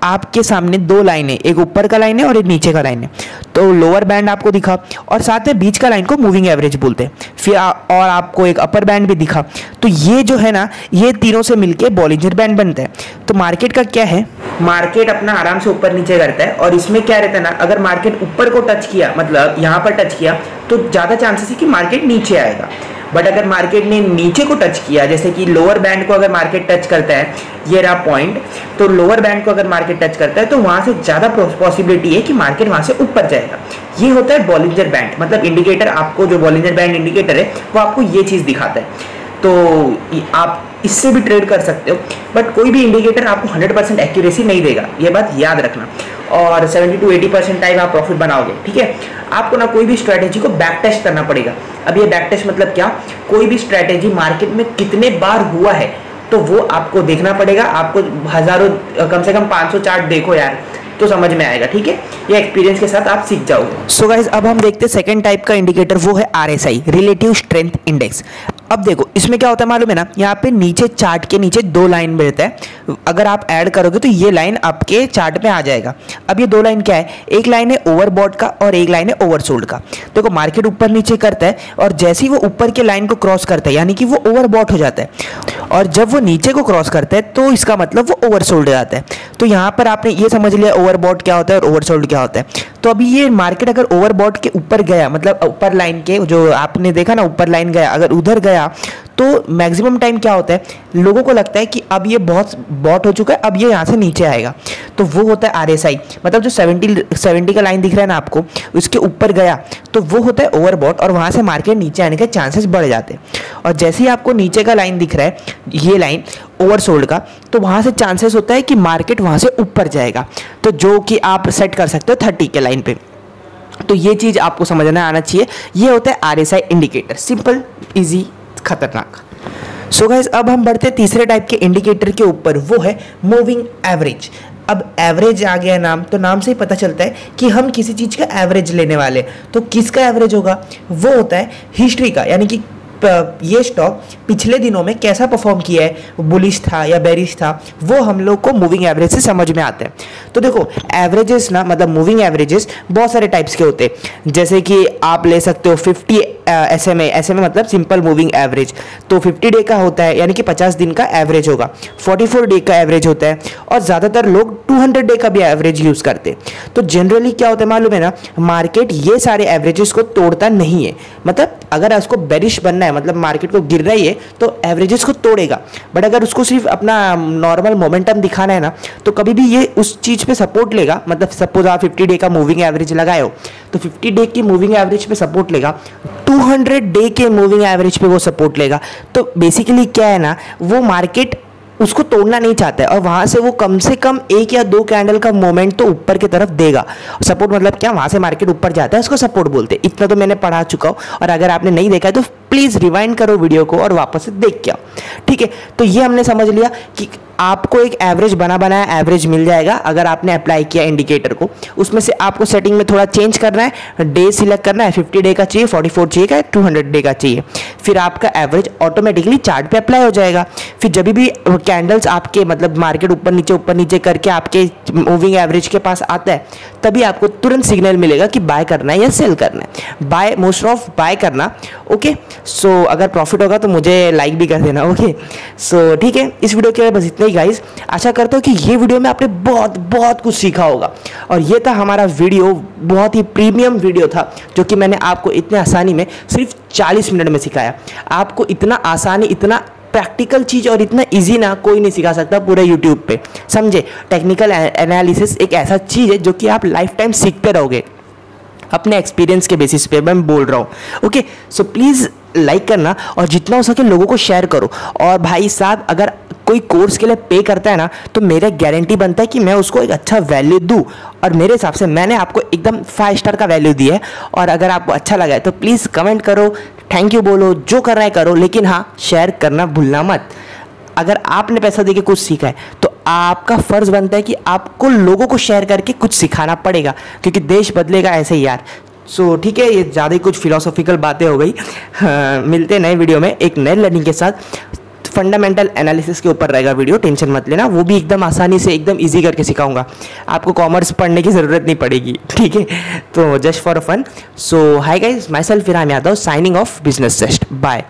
आपके सामने दो लाइन है, एक ऊपर का लाइन है और एक नीचे का लाइन है। तो लोअर बैंड आपको दिखा और साथ में बीच का लाइन को मूविंग एवरेज बोलते हैं। फिर और आपको एक अपर बैंड भी दिखा। तो ये जो है ना, ये तीनों से मिलके बॉलिंजर बैंड बनता है। तो मार्केट का क्या है, मार्केट अपना आराम से ऊपर नीचे करता है और इसमें क्या रहता है ना, अगर मार्केट ऊपर को टच किया, मतलब यहाँ पर टच किया, तो ज़्यादा चांसेस है कि मार्केट नीचे आएगा। बट अगर मार्केट ने नीचे को टच किया, जैसे कि लोअर बैंड को अगर मार्केट टच करता है, ये रहा पॉइंट, तो लोअर बैंड को अगर मार्केट टच करता है तो वहां से ज्यादा पॉसिबिलिटी है कि मार्केट वहां से ऊपर जाएगा। ये होता है बॉलिंजर बैंड, मतलब इंडिकेटर आपको जो बॉलिंजर बैंड इंडिकेटर है वो आपको ये चीज दिखाता है। तो आप इससे भी ट्रेड कर सकते हो, बट कोई भी इंडिकेटर आपको 100% एक्यूरेसी नहीं देगा, ये बात याद रखना। और 70 to 80% टाइम आप प्रॉफिट बनाओगे, ठीक है। आपको ना कोई भी स्ट्रैटेजी को बैक टेस्ट करना पड़ेगा। अब ये बैक टेस्ट मतलब क्या, कोई भी स्ट्रैटेजी मार्केट में कितने बार हुआ है तो वो आपको देखना पड़ेगा। आपको हजारों, कम से कम 500 चार्ट देखो यार, तो समझ में आएगा, ठीक है। ये एक्सपीरियंस के साथ आप सीख जाओगे। सो गाइस, अब हम देखते हैं सेकंड टाइप का इंडिकेटर, वो है RSI, रिलेटिव स्ट्रेंथ इंडेक्स। अब देखो इसमें क्या होता है मालूम है ना, यहाँ पे नीचे चार्ट के नीचे दो लाइन मिलता है। अगर आप ऐड करोगे तो ये लाइन आपके चार्ट में आ जाएगा। अब ये दो लाइन क्या है, एक लाइन है ओवरबॉट का और एक लाइन है ओवरसोल्ड का। देखो मार्केट ऊपर नीचे करता है और जैसे ही वो ऊपर के लाइन को क्रॉस करता है यानी कि वो ओवरबॉट हो जाता है, और जब वो नीचे को क्रॉस करता है तो इसका मतलब वो ओवरसोल्ड हो जाता है। तो यहाँ पर आपने ये समझ लिया ओवरबॉट क्या होता है और ओवरसोल्ड क्या होता है। तो अभी ये मार्केट अगर ओवरबॉट के ऊपर गया, मतलब ऊपर लाइन के जो आपने देखा ना ऊपर लाइन गया, अगर उधर गया तो मैक्सिमम टाइम क्या होता है, लोगों को लगता है कि अब ये बहुत बॉट हो चुका है, अब ये यहाँ से नीचे आएगा। तो वो होता है RSI, मतलब जो 70 का लाइन दिख रहा है ना आपको, उसके ऊपर गया तो वो होता है ओवरबॉट और वहाँ से मार्केट नीचे आने के चांसेस बढ़ जाते हैं। और जैसे ही आपको नीचे का लाइन दिख रहा है, ये लाइन ओवरसोल्ड का, तो वहाँ से चांसेस होता है कि मार्केट वहाँ से ऊपर जाएगा, तो जो कि आप सेट कर सकते हो 30 के लाइन पे। तो ये चीज़ आपको समझना आना चाहिए। ये होता है RSI इंडिकेटर, सिंपल, इजी, खतरनाक। सो गाइस, अब हम बढ़ते हैं तीसरे टाइप के इंडिकेटर के ऊपर, वो है मूविंग एवरेज। अब एवरेज आ गया नाम, तो नाम से ही पता चलता है कि हम किसी चीज़ का एवरेज लेने वाले। तो किसका एवरेज होगा, वो होता है हिस्ट्री का, यानी कि ये स्टॉक पिछले दिनों में कैसा परफॉर्म किया है, बुलिश था या बेरिश था, वो हम लोग को मूविंग एवरेज से समझ में आता है। तो देखो एवरेजेस ना, मतलब मूविंग एवरेजेस बहुत सारे टाइप्स के होते हैं। जैसे कि आप ले सकते हो 50 SMA मतलब सिंपल मूविंग एवरेज, तो 50 डे का होता है, यानी कि 50 दिन का एवरेज होगा। 44 डे का एवरेज होता है और ज़्यादातर लोग 200 डे का भी एवरेज यूज़ करते हैं। तो जनरली क्या होता है मालूम है ना, मार्केट ये सारे एवरेजेस को तोड़ता नहीं है। मतलब अगर उसको बेरिश बनना है, मतलब मार्केट को गिर रही है, तो एवरेजेस को तोड़ेगा। बट अगर उसको सिर्फ अपना नॉर्मल मोमेंटम दिखाना है ना, तो कभी भी ये उस चीज़ पे सपोर्ट लेगा। मतलब सपोज आप 50 डे का मूविंग एवरेज लगाए हो, तो 50 डे की मूविंग एवरेज पे सपोर्ट लेगा, 200 डे के मूविंग एवरेज पे वो सपोर्ट लेगा। तो बेसिकली क्या है ना, वो मार्केट उसको तोड़ना नहीं चाहता है और वहाँ से वो कम से कम 1 या 2 कैंडल का मोमेंट तो ऊपर की तरफ देगा। सपोर्ट मतलब क्या, वहाँ से मार्केट ऊपर जाता है, उसको सपोर्ट बोलते हैं। इतना तो मैंने पढ़ा चुका हूँ, और अगर आपने नहीं देखा है तो प्लीज़ रिवाइंड करो वीडियो को और वापस से देख के आओ, ठीक है। तो ये हमने समझ लिया कि आपको एक एवरेज बनाया एवरेज मिल जाएगा अगर आपने अप्लाई किया इंडिकेटर को। उसमें से आपको सेटिंग में थोड़ा चेंज करना है, डे सिलेक्ट करना है, 50 डे का चाहिए, 44 चाहिए का, 200 डे का चाहिए, फिर आपका एवरेज ऑटोमेटिकली चार्ट पे अप्लाई हो जाएगा। फिर जब भी कैंडल्स आपके मतलब मार्केट ऊपर नीचे करके आपके मूविंग एवरेज के पास आता है, तभी आपको तुरंत सिग्नल मिलेगा कि बाय करना है या सेल करना है। बाय, मोस्ट ऑफ बाय करना, ओके। सो अगर प्रॉफिट होगा तो मुझे लाइक भी कर देना, ओके। सो ठीक है, इस वीडियो के लिए बस इतना ही गाइस। आशा करता हूँ कि ये वीडियो में आपने बहुत कुछ सीखा होगा। और ये था हमारा वीडियो, बहुत ही प्रीमियम वीडियो था, जो कि मैंने आपको इतने आसानी में सिर्फ 40 मिनट में सिखाया। आपको इतना आसानी, इतना प्रैक्टिकल चीज़ और इतना इजी ना कोई नहीं सिखा सकता पूरे यूट्यूब पे, समझे। टेक्निकल एनालिसिस एक ऐसा चीज़ है जो कि आप लाइफ टाइम सीखते रहोगे, अपने एक्सपीरियंस के बेसिस पे मैं बोल रहा हूँ, ओके। सो प्लीज़ लाइक करना और जितना हो सके लोगों को शेयर करो। और भाई साहब अगर कोई कोर्स के लिए पे करता है ना तो मेरा गारंटी बनता है कि मैं उसको एक अच्छा वैल्यू दूँ, और मेरे हिसाब से मैंने आपको एकदम 5 स्टार का वैल्यू दिया है। और अगर आपको अच्छा लगा है तो प्लीज़ कमेंट करो, थैंक यू बोलो, जो करना है करो, लेकिन हाँ शेयर करना भूलना मत। अगर आपने पैसा देके कुछ सीखा है तो आपका फ़र्ज़ बनता है कि आपको लोगों को शेयर करके कुछ सिखाना पड़ेगा, क्योंकि देश बदलेगा ऐसे ही यार। सो ठीक है, ये ज़्यादा ही कुछ फिलोसॉफिकल बातें हो गई। मिलते हैं नए वीडियो में एक नए लर्निंग के साथ। फंडामेंटल एनालिसिस के ऊपर रहेगा वीडियो, टेंशन मत लेना, वो भी एकदम आसानी से एकदम इजी करके सिखाऊंगा, आपको कॉमर्स पढ़ने की ज़रूरत नहीं पड़ेगी, ठीक है। तो just for a fun. So hi guys, my self Viram Yadav, signing off business just, bye.